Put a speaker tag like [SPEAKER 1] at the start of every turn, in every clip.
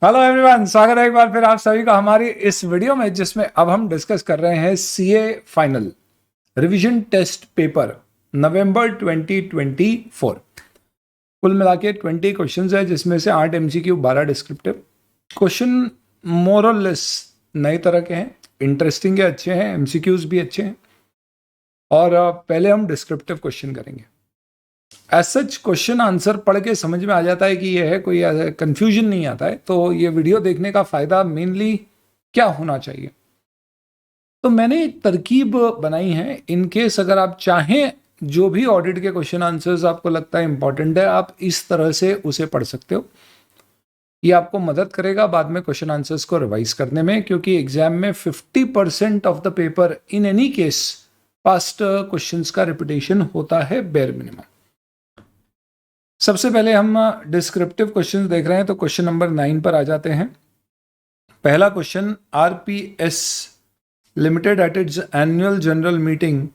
[SPEAKER 1] Hello everyone, स्वागत है एक बार फिर आप सभी का हमारी इस वीडियो में, जिसमें अब हम डिस्कस कर रहे हैं CA final revision test paper November 2024। कुल मिला के 20 क्वेश्चंस है, जिसमें से 8 एमसीक्यू 12 डिस्क्रिप्टिव क्वेश्चन मोर और लेस नए तरह के हैं, इंटरेस्टिंग है, अच्छे हैं, एमसीक्यूज भी अच्छे हैं। और पहले हम डिस्क्रिप्टिव क्वेश्चन करेंगे। एज सच क्वेश्चन आंसर पढ़ के समझ में आ जाता है कि ये है, कोई कंफ्यूजन नहीं आता है। तो ये वीडियो देखने का फायदा मेनली क्या होना चाहिए, तो मैंने एक तरकीब बनाई है। इन केस अगर आप चाहें, जो भी ऑडिट के क्वेश्चन आंसर्स आपको लगता है इंपॉर्टेंट है, आप इस तरह से उसे पढ़ सकते हो। ये आपको मदद करेगा बाद में क्वेश्चन आंसर्स को रिवाइज करने में, क्योंकि एग्जाम में 50% of the paper in any case past questions का रिपीटेशन होता है बेयर मिनिमम। सबसे पहले हम डिस्क्रिप्टिव क्वेश्चन देख रहे हैं, तो क्वेश्चन नंबर 9 पर आ जाते हैं। पहला question, RPS limited at its annual general meeting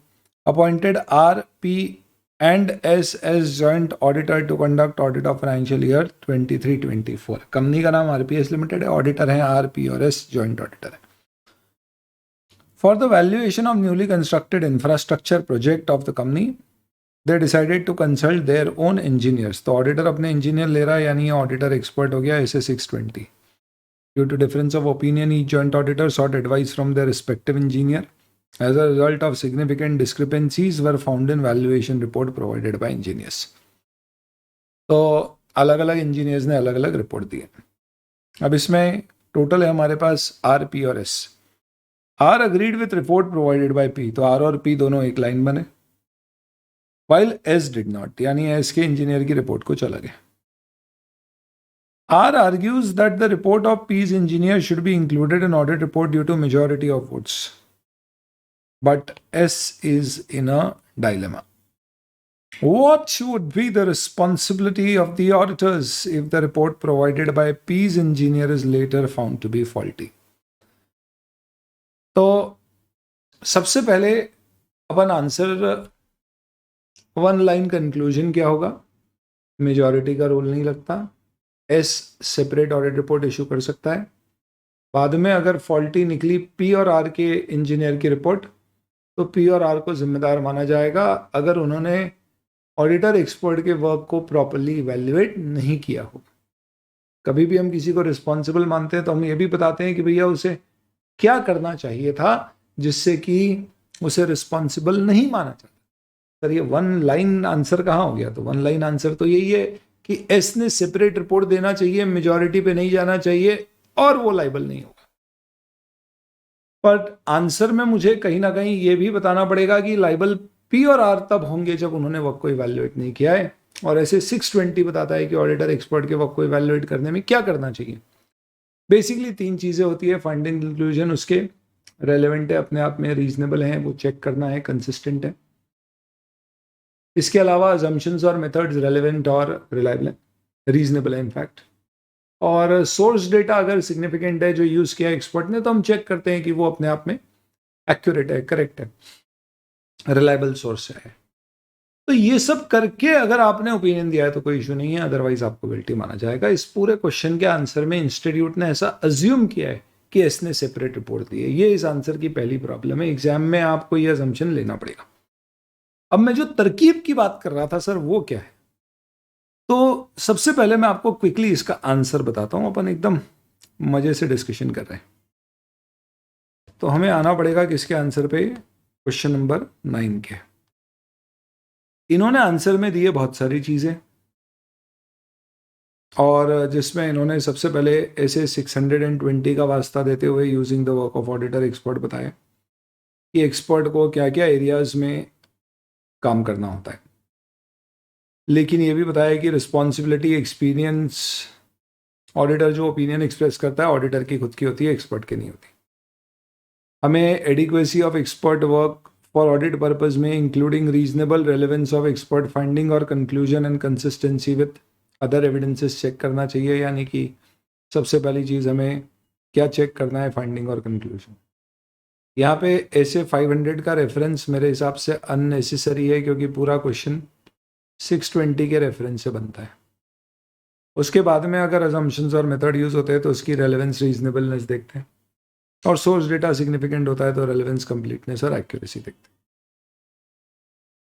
[SPEAKER 1] appointed RP and S S joint auditor to conduct audit of financial year 23-24। Company का नाम आरपीएस लिमिटेड है, ऑडिटर है आरपी और एस जॉइंट ऑडिटर है। For the valuation of newly constructed infrastructure project of the company they decided to consult their own engineers. तो auditor अपने engineer ले रहा है, यानी ऑडिटर एक्सपर्ट हो गया ऐसे 620। Due to difference of opinion each joint auditor sought advice from their respective engineer. As a result of significant discrepancies were found in valuation report provided by engineers. तो अलग अलग इंजीनियर्स ने अलग अलग report दिए। अब इसमें टोटल है हमारे पास आर, पी और S. R agreed with report provided by P, तो आर और पी दोनों एक लाइन बने, while S did not, यानी S के इंजीनियर की रिपोर्ट को चला गया। R argues that the report of P's engineer should be included in audit report due to majority of votes, but S is in a dilemma. What should be the responsibility of the auditors if the report provided by P's engineer is later found to be faulty? तो सबसे पहले अपन answer one line conclusion क्या होगा, majority का role नहीं लगता, S separate audit report issue कर सकता है। बाद में अगर फॉल्टी निकली पी और आर के इंजीनियर की रिपोर्ट, तो पी और आर को जिम्मेदार माना जाएगा अगर उन्होंने ऑडिटर एक्सपर्ट के वर्क को प्रॉपरली इवैल्यूएट नहीं किया हो। कभी भी हम किसी को रिस्पॉन्सिबल मानते हैं तो हम ये भी बताते हैं कि भैया उसे क्या करना चाहिए था जिससे कि उसे रिस्पॉन्सिबल नहीं माना जाता। सर ये वन लाइन आंसर कहाँ हो गया? तो वन लाइन आंसर तो यही है कि एस ने सेपरेट रिपोर्ट देना चाहिए, मेजॉरिटी पे नहीं जाना चाहिए और वो लाइबल नहीं होगा। पर आंसर में मुझे कहीं ना कहीं ये भी बताना पड़ेगा कि लाइबल पी और आर तब होंगे जब उन्होंने वर्क को इवैल्यूएट नहीं किया है। और ऐसे 620 बताता है कि ऑडिटर एक्सपर्ट के वर्क को इवैल्यूएट करने में क्या करना चाहिए। बेसिकली 3 चीजें होती है, फाइंडिंग कंक्लूजन उसके रेलेवेंट है, अपने आप में रीजनेबल है, वो चेक करना है, कंसिस्टेंट है। इसके अलावा अजम्पशंस और मेथड्स रेलेवेंट और रिलायबल है, रीजनेबल है इनफैक्ट। और सोर्स डेटा अगर सिग्निफिकेंट है जो यूज किया एक्सपर्ट ने, तो हम चेक करते हैं कि वो अपने आप में एक्यूरेट है, करेक्ट है, रिलायबल सोर्स है। तो ये सब करके अगर आपने ओपिनियन दिया है तो कोई इशू नहीं है, अदरवाइज आपको गिल्टी माना जाएगा। इस पूरे क्वेश्चन के आंसर में इंस्टीट्यूट ने ऐसा अज्यूम किया है कि इसने सेपरेट रिपोर्ट दी है। ये इस आंसर की पहली प्रॉब्लम है, एग्जाम में आपको ये अजम्पशन लेना पड़ेगा। अब मैं जो तरकीब की बात कर रहा था सर, वो क्या है? तो सबसे पहले मैं आपको क्विकली इसका आंसर बताता हूं। अपन एकदम मजे से डिस्कशन कर रहे हैं, तो हमें आना पड़ेगा किसके आंसर पे? क्वेश्चन नंबर 9 के। इन्होंने आंसर में दिए बहुत सारी चीजें, और जिसमें इन्होंने सबसे पहले ऐसे 620 का वास्ता देते हुए using the work of auditor expert बताया कि एक्सपर्ट को क्या क्या एरियाज में काम करना होता है। लेकिन ये भी बताया कि रिस्पॉन्सिबिलिटी, एक्सपीरियंस, ऑडिटर जो ओपिनियन एक्सप्रेस करता है ऑडिटर की खुद की होती है, एक्सपर्ट की नहीं होती। हमें adequacy of expert work for audit purpose में including reasonable relevance of expert finding और conclusion and consistency with other evidences check करना चाहिए। यानी कि सबसे पहली चीज़ हमें क्या चेक करना है? फाइंडिंग और कंक्लूजन। यहाँ पे ऐसे 500 का रेफरेंस मेरे हिसाब से अननेसेसरी है, क्योंकि पूरा क्वेश्चन 620 के रेफरेंस से बनता है। उसके बाद में अगर अजम्पशंस और मेथड यूज होते हैं तो उसकी रेलेवेंस, रीजनेबलनेस देखते हैं, और सोर्स डेटा सिग्निफिकेंट होता है तो रेलेवेंस, कंप्लीटनेस और एक्यूरेसी देखते हैं।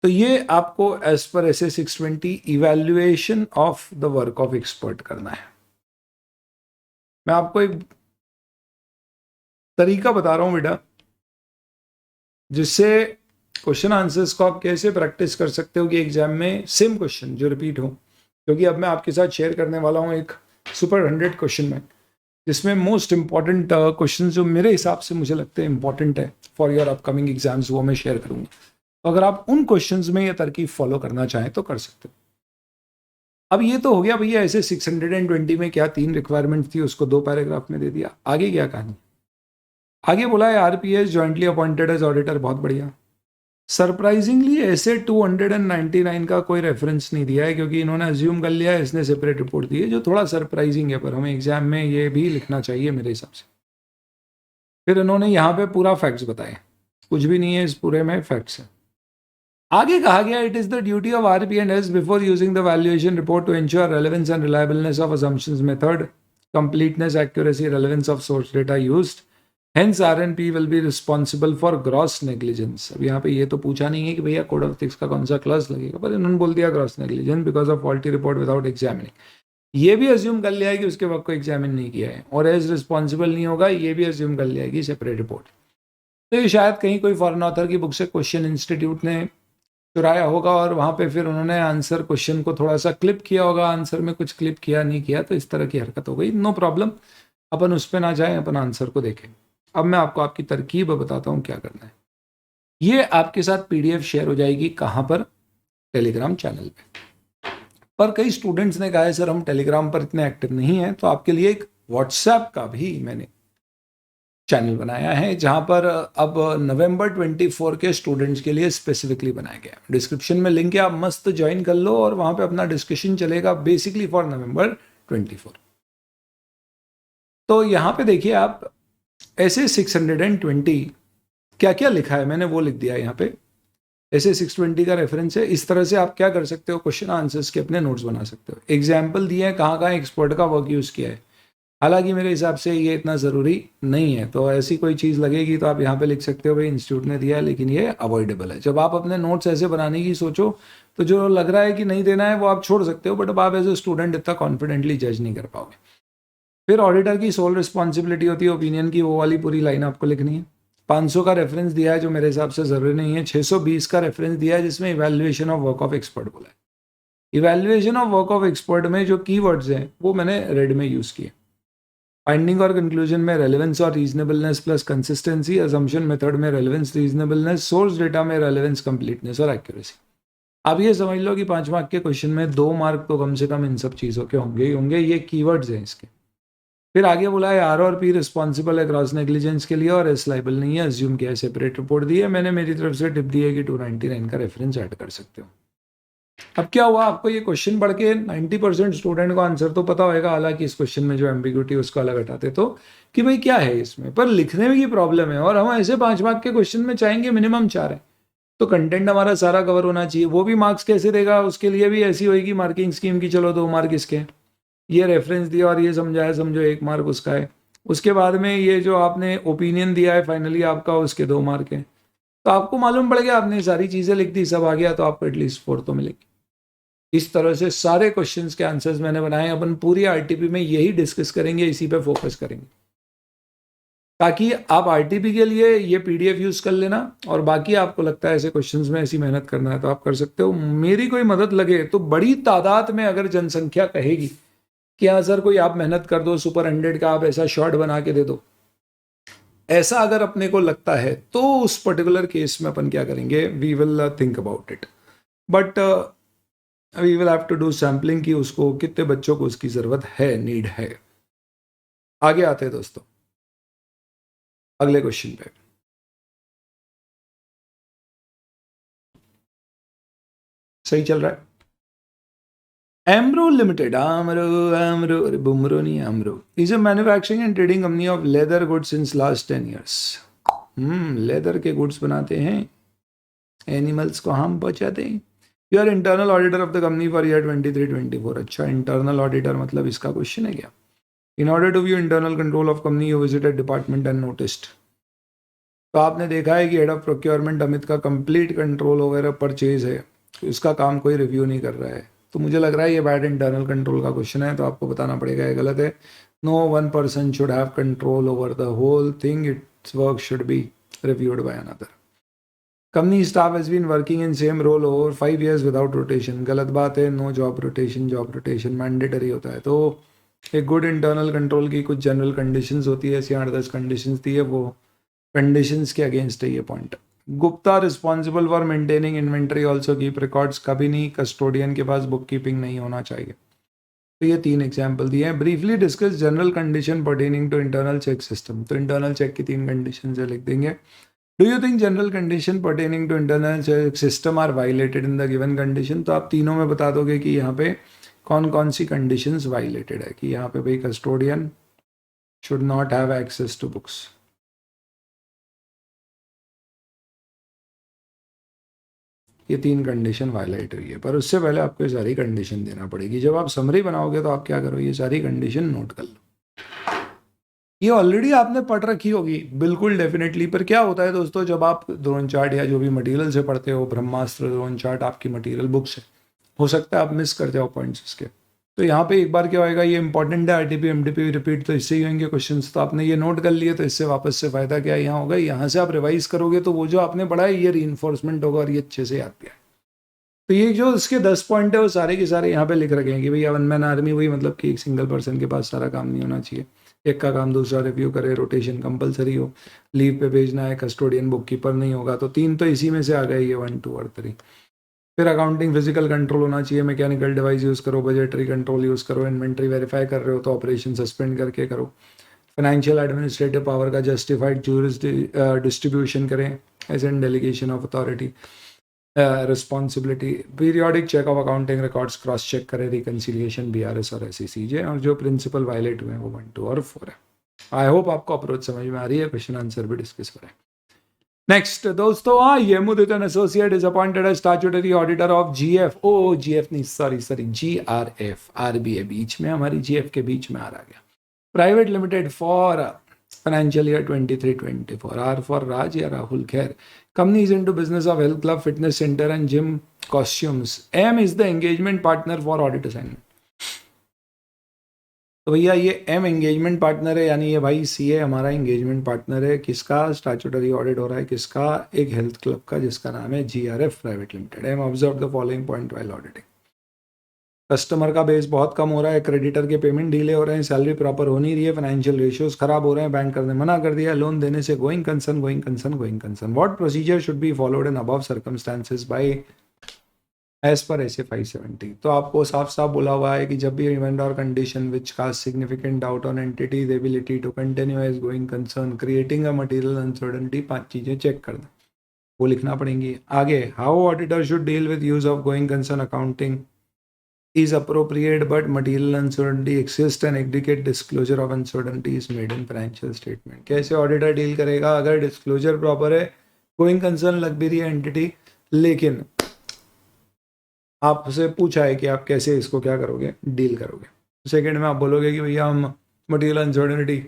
[SPEAKER 1] तो ये आपको as per SA 620 evaluation of the work of expert करना है। मैं आपको एक तरीका बता रहा हूं बेटा, जिससे क्वेश्चन आंसर्स को आप कैसे प्रैक्टिस कर सकते हो कि एग्जाम में सेम क्वेश्चन जो रिपीट हो। क्योंकि अब मैं आपके साथ शेयर करने वाला हूं एक सुपर 100 क्वेश्चन में, जिसमें मोस्ट इंपॉर्टेंट क्वेश्चन जो मेरे हिसाब से मुझे लगते हैं इंपॉर्टेंट है फॉर योर अपकमिंग एग्जाम्स, वो मैं शेयर करूंगा। तो अगर आप उन क्वेश्चंस में ये तरकीब फॉलो करना चाहें तो कर सकते हो। अब ये तो हो गया भैया ऐसे 620 में क्या 3 रिक्वायरमेंट थी, उसको 2 पैराग्राफ में दे दिया। आगे क्या कहानी? आगे बोला है RPS jointly appointed as auditor, बहुत बढ़िया। सरप्राइजिंगली ऐसे 299 का कोई रेफरेंस नहीं दिया है, क्योंकि इन्होंने अज्यूम कर लिया है इसने सेपरेट रिपोर्ट दी है, जो थोड़ा सरप्राइजिंग है, पर हमें एग्जाम में ये भी लिखना चाहिए मेरे हिसाब से। फिर इन्होंने यहाँ पे पूरा फैक्ट्स बताए, कुछ भी नहीं है इस पूरे में, फैक्ट्स है। आगे कहा गया it is the duty of RP&S before using the valuation report to ensure relevance and reliableness of assumptions method, completeness, accuracy, relevance of source data used. Hence RNP will be responsible for gross negligence. अब यहाँ पे ये तो पूछा नहीं है कि भैया कोड ऑफ एथिक्स का कौन सा क्लास लगेगा, पर इन्होंने बोल दिया gross negligence because of faulty report without examining. ये भी अज्यूम कर लिया है कि उसके वर्क को एग्जामिन नहीं किया है, और एज रिस्पॉन्सिबल नहीं होगा, ये भी अज्यूम कर लिया है कि सेपरेट रिपोर्ट। तो ये शायद कहीं कोई फॉरेन ऑथर की बुक से क्वेश्चन इंस्टीट्यूट ने चुराया होगा, और वहाँ पे फिर उन्होंने आंसर क्वेश्चन को थोड़ा सा क्लिप किया होगा, आंसर में कुछ क्लिप किया नहीं किया, तो इस तरह की हरकत हो गई। नो प्रॉब्लम, अपन उस पर ना जाएं, अपन आंसर को देखें। अब मैं आपको आपकी तरकीब बताता हूँ क्या करना है। ये आपके साथ PDF शेयर हो जाएगी, कहाँ पर? टेलीग्राम चैनल पे। पर कई स्टूडेंट्स ने कहा है सर हम टेलीग्राम पर इतने एक्टिव नहीं हैं, तो आपके लिए एक व्हाट्सएप का भी मैंने चैनल बनाया है, जहां पर अब नवंबर 24 के स्टूडेंट्स के लिए स्पेसिफिकली बनाया गया है। डिस्क्रिप्शन में लिंक है, आप मस्त ज्वाइन कर लो, और वहां पे अपना डिस्कशन चलेगा बेसिकली फॉर नवंबर 24। तो यहां पे देखिए आप ऐसे 620 क्या क्या लिखा है, मैंने वो लिख दिया यहाँ पे। ऐसे 620 का रेफरेंस है। इस तरह से आप क्या कर सकते हो, क्वेश्चन आंसर्स के अपने नोट्स बना सकते हो। एग्जाम्पल दिए हैं कहाँ कहाँ एक्सपर्ट का वर्क यूज़ किया है। हालांकि मेरे हिसाब से ये इतना ज़रूरी नहीं है, तो ऐसी कोई चीज़ लगेगी तो आप यहाँ पे लिख सकते हो भाई इंस्टीट्यूट ने दिया है, लेकिन ये अवॉइडेबल है। जब आप अपने नोट्स ऐसे बनाने की सोचो तो जो लग रहा है कि नहीं देना है वो आप छोड़ सकते हो, बट अब आप एज ए स्टूडेंट इतना कॉन्फिडेंटली जज नहीं कर पाओगे। फिर ऑडिटर की सोल रिस्पॉन्सिबिलिटी होती है ओपिनियन की, वो वाली पूरी लाइन आपको लिखनी है। 500 का रेफरेंस दिया है जो मेरे हिसाब से ज़रूरी नहीं है। 620 का रेफरेंस दिया है जिसमें evaluation of work of expert बोला है। Evaluation of work of expert में जो कीवर्ड्स हैं वो मैंने रेड में यूज़ किए। फाइंडिंग और कंक्लूजन में रेलेवेंस और reasonableness plus consistency, assumption method में रेलेवेंस, रीजनेबलनेस, सोर्स डेटा में रेलेवेंस, कंप्लीटनेस और एक्यूरेसी। आप ये समझ लो कि 5 मार्क के क्वेश्चन में 2 मार्क तो कम से कम इन सब चीज़ों के होंगे ही होंगे। ये कीवर्ड्स हैं इसके। फिर आगे बोला है R और P रिस्पॉन्सिबल है क्रॉस नेग्लिजेंस के लिए, और एस लाइबल नहीं है, अज्यूम किया है, सेपरेट रिपोर्ट दी है। मैंने मेरी तरफ से टिप दी है कि 299 का रेफरेंस ऐड कर सकते हो। अब क्या हुआ, आपको ये क्वेश्चन पढ़ के 90% स्टूडेंट को आंसर तो पता होगा, हालांकि इस क्वेश्चन में जो एम्बिग्यूटी उसको अलग हटाते तो कि भाई क्या है इसमें, पर लिखने में की प्रॉब्लम है। और हम ऐसे 5 मार्क के क्वेश्चन में चाहेंगे मिनिमम 4 है, तो कंटेंट हमारा सारा कवर होना चाहिए। वो भी मार्क्स कैसे देगा, उसके लिए भी ऐसी होगी मार्किंग स्कीम की, चलो 2 मार्क इसके, ये रेफरेंस दिया और ये समझाया, समझो 1 मार्क उसका है। उसके बाद में ये जो आपने ओपिनियन दिया है फाइनली आपका, उसके 2 मार्क हैं। तो आपको मालूम पड़ गया, आपने सारी चीज़ें लिख दी, सब आ गया, तो आपको एटलीस्ट 4 तो मिलेगी। इस तरह से सारे क्वेश्चंस के आंसर्स मैंने बनाए। अपन पूरी RTP में यही डिस्कस करेंगे, इसी पे फोकस करेंगे, ताकि आप RTP के लिए ये PDF यूज कर लेना, और बाकी आपको लगता है ऐसे क्वेश्चंस में ऐसी मेहनत करना है तो आप कर सकते हो। मेरी कोई मदद लगे तो बड़ी तादाद में अगर जनसंख्या कहेगी कि हाँ सर कोई आप मेहनत कर दो, सुपर 100 का आप ऐसा शॉर्ट बना के दे दो, ऐसा अगर अपने को लगता है, तो उस पर्टिकुलर केस में अपन क्या करेंगे, we will think about it. But we will have to do sampling कि उसको कितने बच्चों को उसकी ज़रूरत है, नीड है। आगे आते हैं दोस्तों अगले क्वेश्चन पे। सही चल रहा है। Amro Limited, Amro, Bumro नहीं, Amro is a manufacturing and trading company of leather goods since last 10 years. Leather के गुड्स बनाते हैं, एनिमल्स को हम पहुंचाते हैं। You are internal auditor of the company for year 23-24। अच्छा, इंटरनल ऑडिटर मतलब इसका क्वेश्चन है क्या? In order to view internal control of company you visited department and noticed. तो आपने देखा है कि हेड ऑफ प्रोक्योरमेंट अमित का कंप्लीट कंट्रोल ओवर परचेज है, तो इसका काम कोई रिव्यू नहीं कर रहा है। तो मुझे लग रहा है ये बैड इंटरनल कंट्रोल का क्वेश्चन है, तो आपको बताना पड़ेगा ये गलत है। No one person should have control over the whole thing, its work should be reviewed by another. Company staff has been working in same role over 5 years without rotation. गलत बात है, नो जॉब रोटेशन मैंडेटरी होता है। तो एक good internal control की कुछ general conditions होती है, ऐसी 8-10 कंडीशंस दी है, वो कंडीशंस के अगेंस्ट है ये point. Gupta responsible for maintaining inventory also keep records. कभी नहीं, कस्टोडियन के पास बुक कीपिंग नहीं होना चाहिए। तो ये 3 एग्जाम्पल दिए हैं। Briefly discuss general condition pertaining to internal check system. तो इंटरनल चेक की 3 कंडीशन है, लिख देंगे। Do you think general condition pertaining to internal check system are violated in the given condition? तो आप तीनों में बता दोगे कि यहाँ पे कौन कौन सी कंडीशंस वायलेटेड है। कि यहाँ पे भाई custodian should not have access to books, ये 3 कंडीशन वायलेट हुई है। पर उससे पहले आपको ये सारी कंडीशन देना पड़ेगी। जब आप समरी बनाओगे तो आप क्या करो, ये सारी कंडीशन नोट कर लो। ये ऑलरेडी आपने पढ़ रखी होगी, बिल्कुल डेफिनेटली। पर क्या होता है दोस्तों, जब आप द्रोण चार्ट या जो भी मटेरियल से पढ़ते हो, ब्रह्मास्त्र द्रोण चार्ट आपकी मटेरियल बुक्स है, हो सकता है आप मिस कर जाओ पॉइंट्स इसके। तो यहाँ पे एक बार क्या होएगा, ये इंपॉर्टेंट है, आरटीपी एमटीपी रिपीट तो इससे ही होंगे क्वेश्चंस। तो आपने ये नोट कर लिए, तो इससे वापस से फायदा क्या है, यहाँ होगा, यहाँ से आप रिवाइज करोगे तो वो जो आपने पढ़ा है ये रीइंफोर्समेंट होगा और ये अच्छे से याद भी है। तो ये जो इसके 10 पॉइंट है वो सारे के सारे यहाँ पे लिख रखे हैं कि भैया वन मैन आर्मी, वही मतलब कि एक सिंगल पर्सन के पास सारा काम नहीं होना चाहिए। एक का काम दूसरा रिव्यू करे, रोटेशन कंपलसरी हो, लीव पे भेजना है, कस्टोडियन बुक कीपर नहीं होगा। तो 3 तो इसी में से आ गए, ये 1, 2 और 3। फिर अकाउंटिंग फिजिकल कंट्रोल होना चाहिए, मैकेनिकल डिवाइस यूज़ करो, बजटरी कंट्रोल यूज़ करो, इन्वेंट्री वेरीफाई कर रहे हो तो ऑपरेशन सस्पेंड करके करो, फाइनेंशियल एडमिनिस्ट्रेटिव पावर का जस्टिफाइड डिस्ट्रीब्यूशन करें as an delegation of authority responsibility, periodic check of accounting records cross check करें, रिकन्सिलिएशन बीआरएस और एसईसीजे, और जो प्रिंसिपल वायलेट हुए हैं वो 1, 2 और 4 है। आई होप आपको अप्रोच समझ में आ रही है, क्वेश्चन आंसर भी डिस्कस करें। नेक्स्ट दोस्तों, येमुदितन associate is appointed as statutory auditor of GF. Oh GF नहीं, सॉरी जीआरएफ, आरबीए बीच में, हमारी जीएफ के बीच में आ रहा गया। Private limited for financial year 23-24। R for Raj या राहुल, खैर। Company is into business of health club, fitness center and gym costumes. M is the engagement partner for audit assignment। तो भैया ये M engagement partner है, यानी ये भाई CA हमारा engagement partner है। किसका स्टैट्यूटरी ऑडिट हो रहा है, किसका? एक हेल्थ क्लब का जिसका नाम है GRF private limited. M observed the following point while auditing। Customer का बेस बहुत कम हो रहा है, क्रेडिटर के पेमेंट डिले हो रहे हैं, सैलरी प्रॉपर हो नहीं रही है, फाइनेंशियल रेशियोज खराब हो रहे हैं, बैंक करने मना कर दिया, लोन देने से going concern. What procedure should be followed in above circumstances by as per SA 570। तो आपको साफ साफ बोला हुआ है कि जब भी event or condition which cast significant doubt on entity's ability to continue as going concern, creating a material uncertainty, 5 चीजें चेक करना, वो लिखना पड़ेंगी। आगे, how auditor should deal with use of going concern accounting is appropriate but material uncertainty exists and aggregate disclosure of uncertainty is made in financial statement। कैसे auditor deal करेगा? अगर disclosure proper है, going concern लग भी रही है entity, लेकिन आपसे पूछा है कि आप कैसे इसको क्या करोगे, डील करोगे। सेकेंड में आप बोलोगे कि भैया हम material uncertainty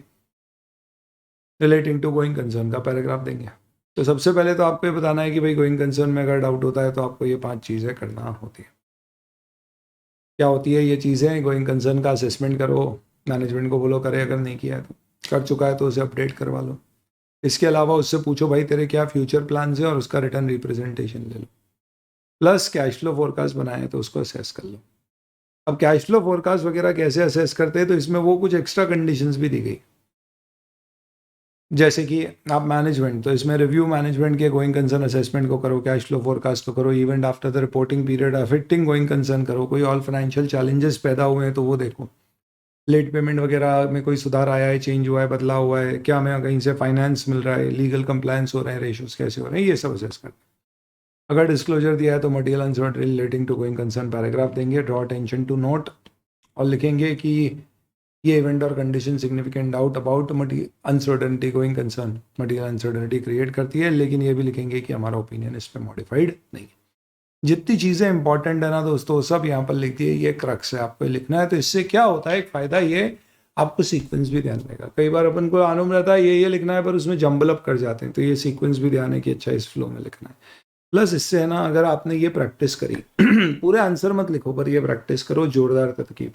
[SPEAKER 1] relating to going concern का पैराग्राफ देंगे। तो सबसे पहले तो आपको ये बताना है कि भाई गोइंग कंसर्न में अगर डाउट होता है तो आपको ये 5 चीज़ें करना होती है। क्या होती है ये चीज़ें? गोइंग कंसर्न का असेसमेंट करो, मैनेजमेंट को बोलो करे, अगर नहीं किया है तो, कर चुका है तो उसे अपडेट करवा लो। इसके अलावा उससे पूछो भाई तेरे क्या फ्यूचर प्लान्स है और उसका रिटर्न रिप्रेजेंटेशन ले लो। प्लस कैश फ्लो फोरकास्ट बनाए तो उसको असेस कर लो। अब कैश फ्लो फोरकास्ट वगैरह कैसे असेस करते हैं, तो इसमें वो कुछ एक्स्ट्रा कंडीशंस भी दी गई, जैसे कि आप मैनेजमेंट, तो इसमें रिव्यू मैनेजमेंट के गोइंग कंसर्न असेसमेंट को करो, कैश फ्लो फोरकास्ट को करो, event after the reporting period affecting going concern करो, कोई ऑल फाइनेंशियल चैलेंजेस पैदा हुए हैं तो वो देखो, लेट पेमेंट वगैरह में कोई सुधार आया है, चेंज हुआ है, बदलाव हुआ है क्या, हमें कहीं से फाइनेंस मिल रहा है, लीगल कंप्लायंस हो रहे हैं, रेशियोज कैसे हो रहे हैं, ये सब असेस करते हैं। अगर डिस्क्लोजर दिया है तो material uncertainty relating to going concern paragraph देंगे, ड्रॉ अटेंशन टू नोट, और लिखेंगे कि ये event or condition significant doubt about uncertainty going concern, material uncertainty create करती है, लेकिन ये भी लिखेंगे कि हमारा ओपिनियन इस पर मॉडिफाइड नहीं है। जितनी चीज़ें इंपॉर्टेंट है ना दोस्तों सब यहाँ पर लिख दी है, ये क्रक्स है, आपको लिखना है। तो इससे क्या होता है, एक फ़ायदा ये आपको सीक्वेंस भी ध्यान रहेगा। कई बार अपन को मालूम रहता है ये लिखना है, पर उसमें जंबल अप कर जाते हैं, तो ये सीक्वेंस भी ध्यान है कि अच्छा इस फ्लो में लिखना है। प्लस इससे है ना, अगर आपने ये प्रैक्टिस करी पूरे आंसर मत लिखो पर ये प्रैक्टिस करो जोरदार तरकीब,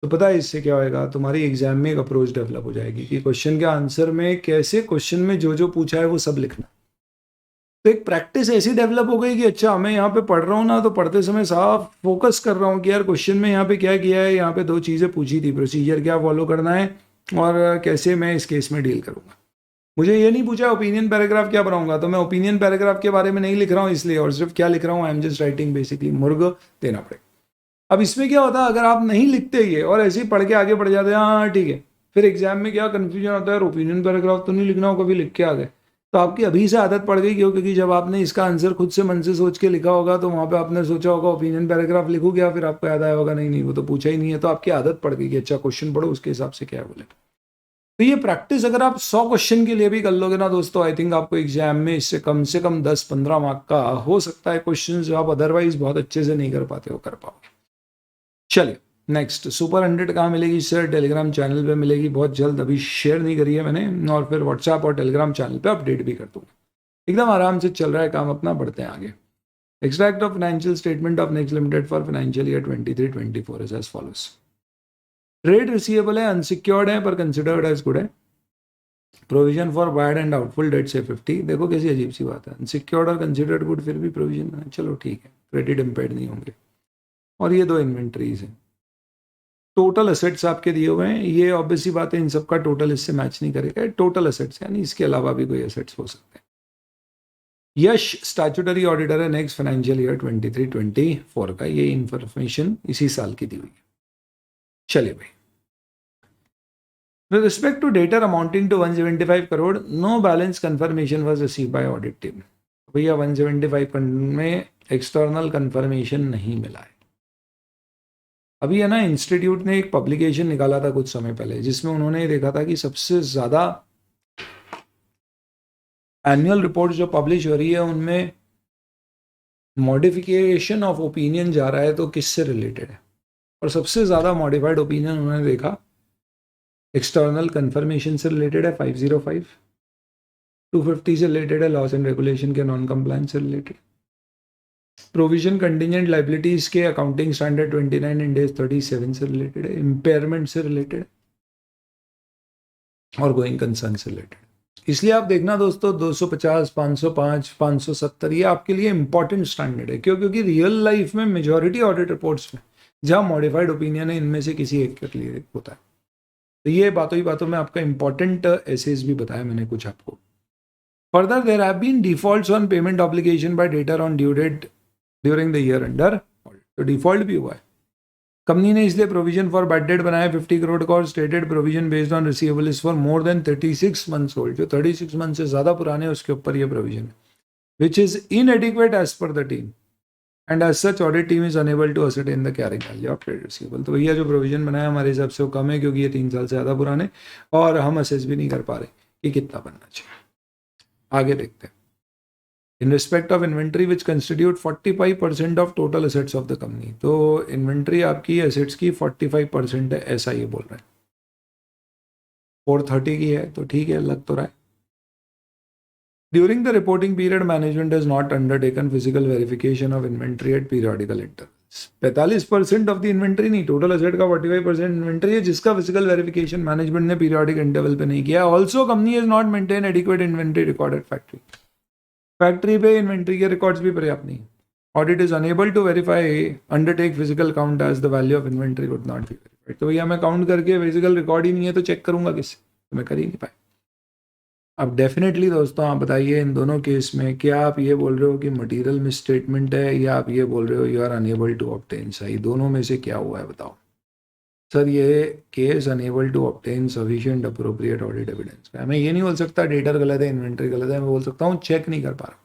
[SPEAKER 1] तो पता है इससे क्या होएगा, तुम्हारी एग्जाम में एक अप्रोच डेवलप हो जाएगी कि क्वेश्चन के आंसर में कैसे, क्वेश्चन में जो जो पूछा है वो सब लिखना। तो एक प्रैक्टिस ऐसी डेवलप हो गई कि अच्छा मैं यहाँ पे पढ़ रहा हूँ ना, तो पढ़ते समय साफ फोकस कर रहा हूँ कि यार क्वेश्चन में यहाँ पे क्या किया है, यहाँ पे दो चीज़ें पूछी थी, प्रोसीजर क्या फॉलो करना है और कैसे मैं इस केस में डील करूँगा। मुझे ये नहीं पूछा ओपिनियन पैराग्राफ क्या बनाऊंगा, तो मैं ओपिनियन पैराग्राफ के बारे में नहीं लिख रहा हूँ इसलिए, और सिर्फ क्या लिख रहा हूँ, I am just writing basically, मुर्ग देना पड़ेगा। अब इसमें क्या होता है, अगर आप नहीं लिखते ये और ऐसे ही पढ़ के आगे बढ़ जाते हैं, हाँ ठीक है, फिर एग्जाम में क्या कन्फ्यूजन होता है, ओपिनियन पैराग्राफ तो नहीं लिखना हो, कभी लिख के आ गए। तो आपकी अभी से आदत पड़ गई, क्यों, क्योंकि जब आपने इसका आंसर खुद से मन से सोच के लिखा होगा तो वहाँ पे आपने सोचा होगा ओपिनियन पैराग्राफ लिखूंगा, फिर आपको याद आया होगा नहीं नहीं वो तो पूछा ही नहीं है, तो आपकी आदत पड़ गई कि अच्छा क्वेश्चन पढ़ो उसके हिसाब से क्या बोले। तो ये प्रैक्टिस अगर आप 100 क्वेश्चन के लिए भी कर लोगे ना दोस्तों, आई थिंक आपको एग्जाम में इससे कम से कम 10-15 मार्क का हो सकता है क्वेश्चन जो आप अदरवाइज बहुत अच्छे से नहीं कर पाते हो कर पाओगे। चलिए नेक्स्ट, सुपर 100 कहाँ मिलेगी सर? टेलीग्राम चैनल पे मिलेगी बहुत जल्द, अभी शेयर नहीं करी है मैंने, और फिर व्हाट्सएप और टेलीग्राम चैनल पे अपडेट भी कर दूंगा। एकदम आराम से चल रहा है काम अपना, बढ़ते हैं आगे। Extract of financial statement of next limited for financial year 23-24 is as follows. Trade receivable है, अनसिक्योर्ड है पर कंसिडर्ड एज गुड है। Provision for bad and doubtful debt से 50। देखो कैसी अजीब सी बात है, अनसिक्योर्ड और कंसिडर्ड गुड फिर भी प्रोविजन है, चलो ठीक है, क्रेडिट इम्पेयर्ड नहीं होंगे। और ये दो इन्वेंट्रीज हैं। टोटल असेट्स आपके दिए हुए हैं, ये ऑब्वियसली बात है इन सबका टोटल इससे मैच नहीं करेगा, टोटल असेट्स यानी इसके अलावा भी कोई असेट्स हो सकते हैं। यश स्टैट्यूटरी ऑडिटर है नेक्स्ट फाइनेंशियल ईयर 23-24 का, ये इंफॉर्मेशन इसी साल की दी हुई है। चलिए भाई, with respect to data amounting to 175 crore, no balance confirmation was received by audit team। भैया 175 में एक्सटर्नल कंफर्मेशन नहीं मिला है। अभी है ना, इंस्टीट्यूट ने एक पब्लिकेशन निकाला था कुछ समय पहले, जिसमें उन्होंने देखा था कि सबसे ज्यादा एनुअल रिपोर्ट जो पब्लिश हो रही है उनमें मॉडिफिकेशन ऑफ ओपिनियन जा रहा है, तो किससे रिलेटेड है, और सबसे ज्यादा मॉडिफाइड ओपिनियन उन्होंने देखा एक्सटर्नल कंफर्मेशन से रिलेटेड है 505, 250 से रिलेटेड है लॉस एंड रेगुलेशन के नॉन कंप्लायंस से रिलेटेड, प्रोविजन कंटिजेंट लाइबिलिटीज के अकाउंटिंग स्टैंडर्ड 29 इंड एज 37 से रिलेटेड है, इम्पेयरमेंट से रिलेटेड और गोइंग कंसर्न से रिलेटेड। इसलिए आप देखना दोस्तों 250, 505, 570 ये आपके लिए इंपॉर्टेंट स्टैंडर्ड है। क्यों? क्योंकि रियल लाइफ में मेजॉरिटी ऑडिट रिपोर्ट्स में जहां मॉडिफाइड ओपिनियन है, इनमें से किसी एक के लिए होता है। तो ये बातों ही बातों में आपका इंपॉर्टेंट एसेज भी बताया मैंने कुछ आपको। Further there have been defaults on payment obligation by debtor on due date during the year under, तो डिफॉल्ट भी हुआ है। कंपनी ने इसलिए प्रोविजन फॉर बैड डेट बनाया 50 करोड़ का, और stated provision based on receivables for more than 36 months old, जो 36 मंथ से ज्यादा पुराने हैं उसके ऊपर ये प्रोविजन है, which is inadequate as per the team and as such audit team is unable to ascertain the carrying value of trade receivable. तो भैया जो प्रोविजन बनाया हमारे हिसाब से वो कम है, क्योंकि ये 3 साल से ज़्यादा पुराने, और हम असेस भी नहीं कर पा रहे कि कितना बनना चाहिए। आगे देखते हैं। In respect of inventory which constitute 45% of total assets of the company, तो इन्वेंट्री आपकी एसेट्स की 45% है, ऐसा ये बोल रहे हैं। 430 की है तो ठीक है, लग तो रहा है। During the reporting period, management has not undertaken physical verification of inventory at periodical intervals। 45% of the inventory नहीं, total asset का 45% inventory है जिसका physical verification management ने periodic interval पे नहीं किया। Also, company has not maintained adequate inventory record at factory। Factory पे inventory के रिकॉर्ड्स भी पर्याप्त नहीं। Audit is unable to verify undertake physical count as the value of inventory would not be verified. तो भैया मैं काउंट करके physical record ही नहीं है तो चेक करूंगा किससे, तो मैं कर ही नहीं पाया। अब डेफिनेटली दोस्तों आप बताइए इन दोनों केस में क्या आप ये बोल रहे हो कि मटेरियल मिसस्टेटमेंट है, या आप ये बोल रहे हो you are unable to obtain सही, दोनों में से क्या हुआ है बताओ। सर ये case unable to obtain sufficient appropriate audit evidence, मैं ये नहीं बोल सकता डेटर गलत है इन्वेंट्री गलत है, मैं बोल सकता हूँ चेक नहीं कर पा रहा।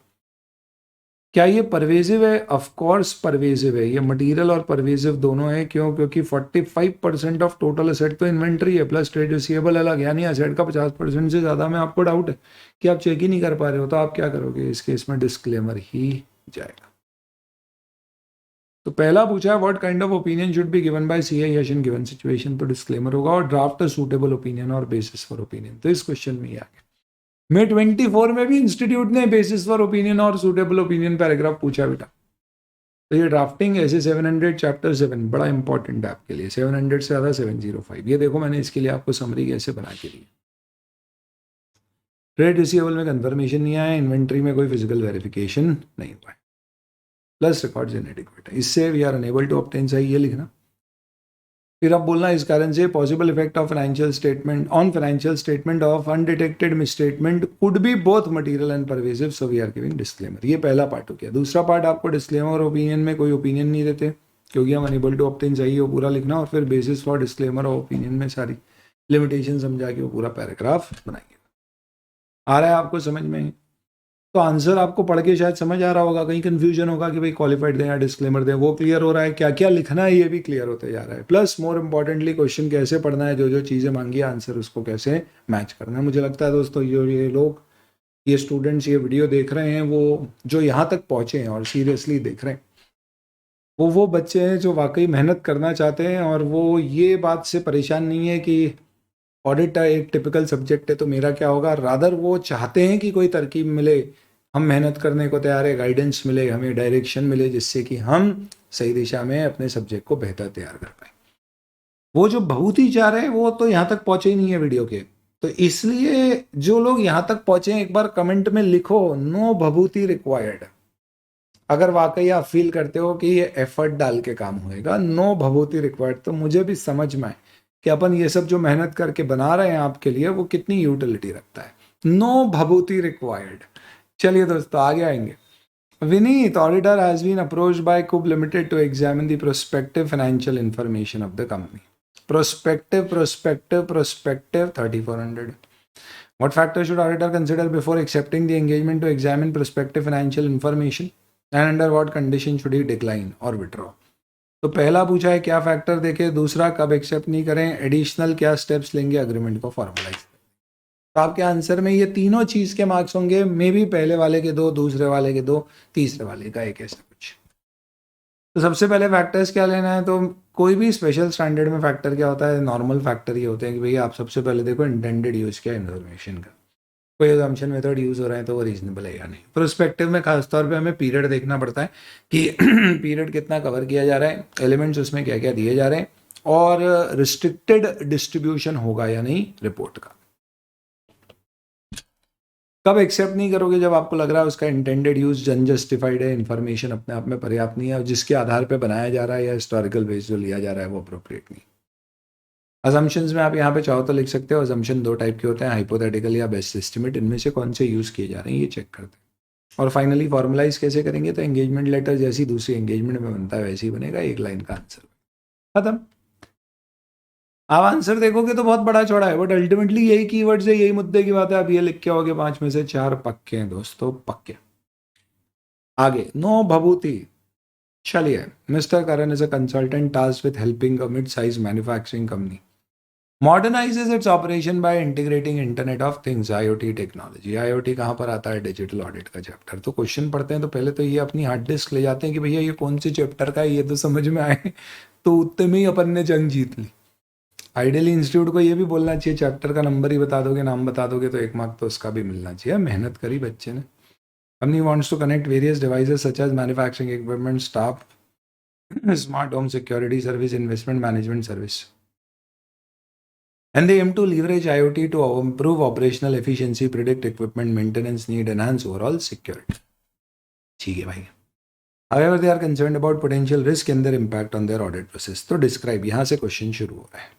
[SPEAKER 1] क्या ये परवेजिव है? ऑफ कोर्स परवेजिव है, ये मटेरियल और परवेजिव दोनों है। क्यों? क्योंकि 45% ऑफ टोटल असेट तो इन्वेंट्री है, प्लस ट्रेड रिसीवेबल अलग, यानी असेट का 50% से ज़्यादा में आपको डाउट है कि आप चेक ही नहीं कर पा रहे हो, तो आप क्या करोगे? इस केस में डिस्क्लेमर ही जाएगा। तो पहला पूछा है what kind of opinion should be given by CIS in given situation, तो डिस्क्लेमर होगा और ड्राफ्ट अ सूटेबल ओपिनियन और बेसिस फॉर ओपिनियन, तो इस क्वेश्चन में ही आ गया। मे 24 में भी इंस्टीट्यूट ने बेसिस फॉर ओपिनियन और सूटेबल ओपिनियन पैराग्राफ पूछा बेटा। तो ये ड्राफ्टिंग ऐसे 700 चैप्टर 7 बड़ा इंपॉर्टेंट है आपके लिए, 700 से ज़्यादा 705। ये देखो मैंने इसके लिए आपको समरी कैसे बना के दी। ट्रेड रिसीवेबल में कंफर्मेशन नहीं आया, इन्वेंट्री में कोई फिजिकल वेरिफिकेशन नहीं हुआ है, प्लस रिकॉर्ड्स इनएडिक्वेट है, इससे we are unable to obtain, सही ये लिखना। फिर आप बोलना इस कारण से possible effect of financial statement on financial statement of undetected misstatement could be both material and pervasive, so we are giving disclaimer. ये पहला पार्ट हो गया। दूसरा पार्ट आपको डिस्क्लेमर और ओपिनियन में कोई ओपिनियन नहीं देते क्योंकि हम अनेबल टू ऑब्टेन चाहिए वो पूरा लिखना, और फिर बेसिस फॉर डिस्क्लेमर और ओपिनियन में सारी लिमिटेशन समझा के वो पूरा पैराग्राफ बनाएंगे। आ रहा है आपको समझ में? तो आंसर आपको पढ़ के शायद समझ आ रहा होगा, कहीं कंफ्यूजन होगा कि भाई क्वालिफाइड दें या डिस्क्लेमर दें, वो क्लियर हो रहा है, क्या क्या लिखना है ये भी क्लियर होते जा रहा है। प्लस मोर इंपॉर्टेंटली क्वेश्चन कैसे पढ़ना है, जो जो चीज़ें मांगी है आंसर उसको कैसे मैच करना है। मुझे लगता है दोस्तों ये लोग, ये स्टूडेंट्स ये वीडियो देख रहे हैं, वो जो यहाँ तक पहुँचे हैं और सीरियसली देख रहे हैं, वो बच्चे हैं जो वाकई मेहनत करना चाहते हैं, और वो ये बात से परेशान नहीं है कि ऑडिट एक टिपिकल सब्जेक्ट है तो मेरा क्या होगा, रादर वो चाहते हैं कि कोई तरकीब मिले, हम मेहनत करने को तैयार है, गाइडेंस मिले, हमें डायरेक्शन मिले, जिससे कि हम सही दिशा में अपने सब्जेक्ट को बेहतर तैयार कर पाए। वो जो बहुत ही चाह रहे हैं वो तो यहाँ तक पहुंचे ही नहीं है वीडियो के। तो इसलिए जो लोग यहाँ तक पहुंचे हैं एक बार कमेंट में लिखो नो भभूति रिक्वायर्ड। अगर वाकई आप फील करते हो कि ये एफर्ट डाल के काम होएगा, नो भभूति रिक्वायर्ड, तो मुझे भी समझ में आए कि अपन ये सब जो मेहनत करके बना रहे हैं आपके लिए वो कितनी यूटिलिटी रखता है। नो भभूति रिक्वायर्ड। चलिए दोस्तों आगे आएंगे। Vineet, auditor has been approached by Kub limited to examine the prospective financial information of the company. Prospective 3400। What factors should auditor consider before accepting the engagement to examine prospective financial information, and under what condition should he decline or withdraw? तो पहला पूछा है क्या factor देखे, दूसरा कब accept नहीं करें, एडिशनल क्या स्टेप्स लेंगे अग्रीमेंट को फॉर्मलाइज। तो आपके आंसर में ये तीनों चीज़ के मार्क्स होंगे, मे बी पहले वाले के 2, दूसरे वाले के 2, तीसरे वाले का 1, ऐसा कुछ। तो सबसे पहले फैक्टर्स क्या लेना है, तो कोई भी स्पेशल स्टैंडर्ड में फैक्टर क्या होता है, नॉर्मल फैक्टर ये होते हैं कि भैया आप सबसे पहले देखो इंटेंडेड यूज क्या इन्फॉर्मेशन का, कोई अजम्पशन मेथड यूज़ हो रहा है तो वो रीजनेबल है या नहीं। प्रोस्पेक्टिव में खासतौर पे हमें पीरियड देखना पड़ता है कि पीरियड कितना कवर किया जा रहा है, एलिमेंट्स उसमें क्या क्या दिए जा रहे हैं, और रिस्ट्रिक्टेड डिस्ट्रीब्यूशन होगा या नहीं रिपोर्ट का। कब एक्सेप्ट नहीं करोगे, जब आपको लग रहा है उसका इंटेंडेड यूज अनजस्टिफाइड है, इन्फॉर्मेशन अपने आप में पर्याप्त नहीं है, और जिसके आधार पर बनाया जा रहा है या हिस्टोरिकल बेस जो लिया जा रहा है वो अप्रोप्रिएट नहीं। अजम्पशंस में आप यहाँ पे चाहो तो लिख सकते हो, अजम्पशन 2 टाइप के होते हैं, हाइपोथेटिकल या बेस्ट एस्टिमेट, इनमें से कौन से यूज़ किए जा रहे हैं ये चेक करते हैं। और फाइनली फॉर्मलाइज कैसे करेंगे, तो एंगेजमेंट लेटर जैसी दूसरी एंगेजमेंट में बनता है वैसे ही बनेगा, 1 लाइन का आंसर खत्म। आप आंसर देखोगे तो बहुत बड़ा चौड़ा है, बट अल्टीमेटली यही कीवर्ड्स है, यही मुद्दे की बात है। आप ये लिख के आओगे 5 में से 4 पक्के हैं दोस्तों, पक्के। आगे नो भभूति। चलिए, mister Karan is a consultant task with helping a mid size manufacturing company modernizes its operation by integrating Internet of Things IoT technology। IoT कहाँ पर आता है, डिजिटल ऑडिट का चैप्टर। तो क्वेश्चन पढ़ते हैं तो पहले तो ये अपनी हार्ड डिस्क ले जाते हैं कि भैया ये कौन से चैप्टर का है, ये तो समझ में आए, तो उतने में ही अपन ने जंग जीत ली। आइडियली इंस्टीट्यूट को ये भी बोलना चाहिए, चैप्टर का नंबर ही बता दोगे, नाम बता दोगे तो 1 मार्क तो उसका भी मिलना चाहिए। मेहनत करी बच्चे ने। Company wants to connect various devices such as manufacturing equipment, staff, smart home security service, investment management service. And they aim to leverage IoT to improve operational efficiency, predict equipment maintenance need, enhance overall security. ठीक है भाई। However, they are concerned about potential risk and their impact on their audit process. तो describe, यहाँ से question शुरू हो रहा है।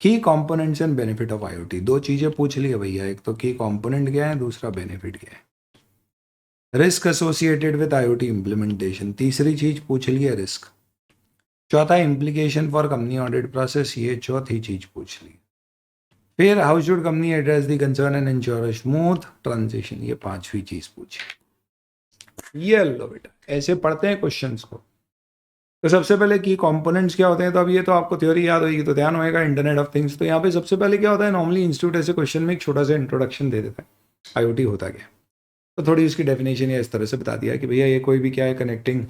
[SPEAKER 1] Key components and benefit of IoT। 2 चीजें पूछ ली है भैया, एक तो की कॉम्पोनेंट क्या है, दूसरा बेनिफिट क्या है। Risk associated with IoT implementation, तीसरी चीज पूछ ली है रिस्क। चौथा implication for company audit process, ये चौथी चीज पूछ ली। फिर how should company address the concern and ensure smooth transition, ये 5वीं चीज पूछी। ये लो बेटा, ऐसे पढ़ते हैं क्वेश्चंस को। तो सबसे पहले की कंपोनेंट्स क्या होते हैं, तो अब ये तो आपको थ्योरी याद होगी तो ध्यान होएगा, इंटरनेट ऑफ थिंग्स। तो यहाँ पे सबसे पहले क्या होता है, नॉर्मली इंस्टीट्यूट ऐसे क्वेश्चन में एक छोटा सा इंट्रोडक्शन दे देता है, IoT होता क्या। तो थोड़ी उसकी डेफिनेशन या इस तरह से बता दिया कि भैया ये कोई भी क्या है, connecting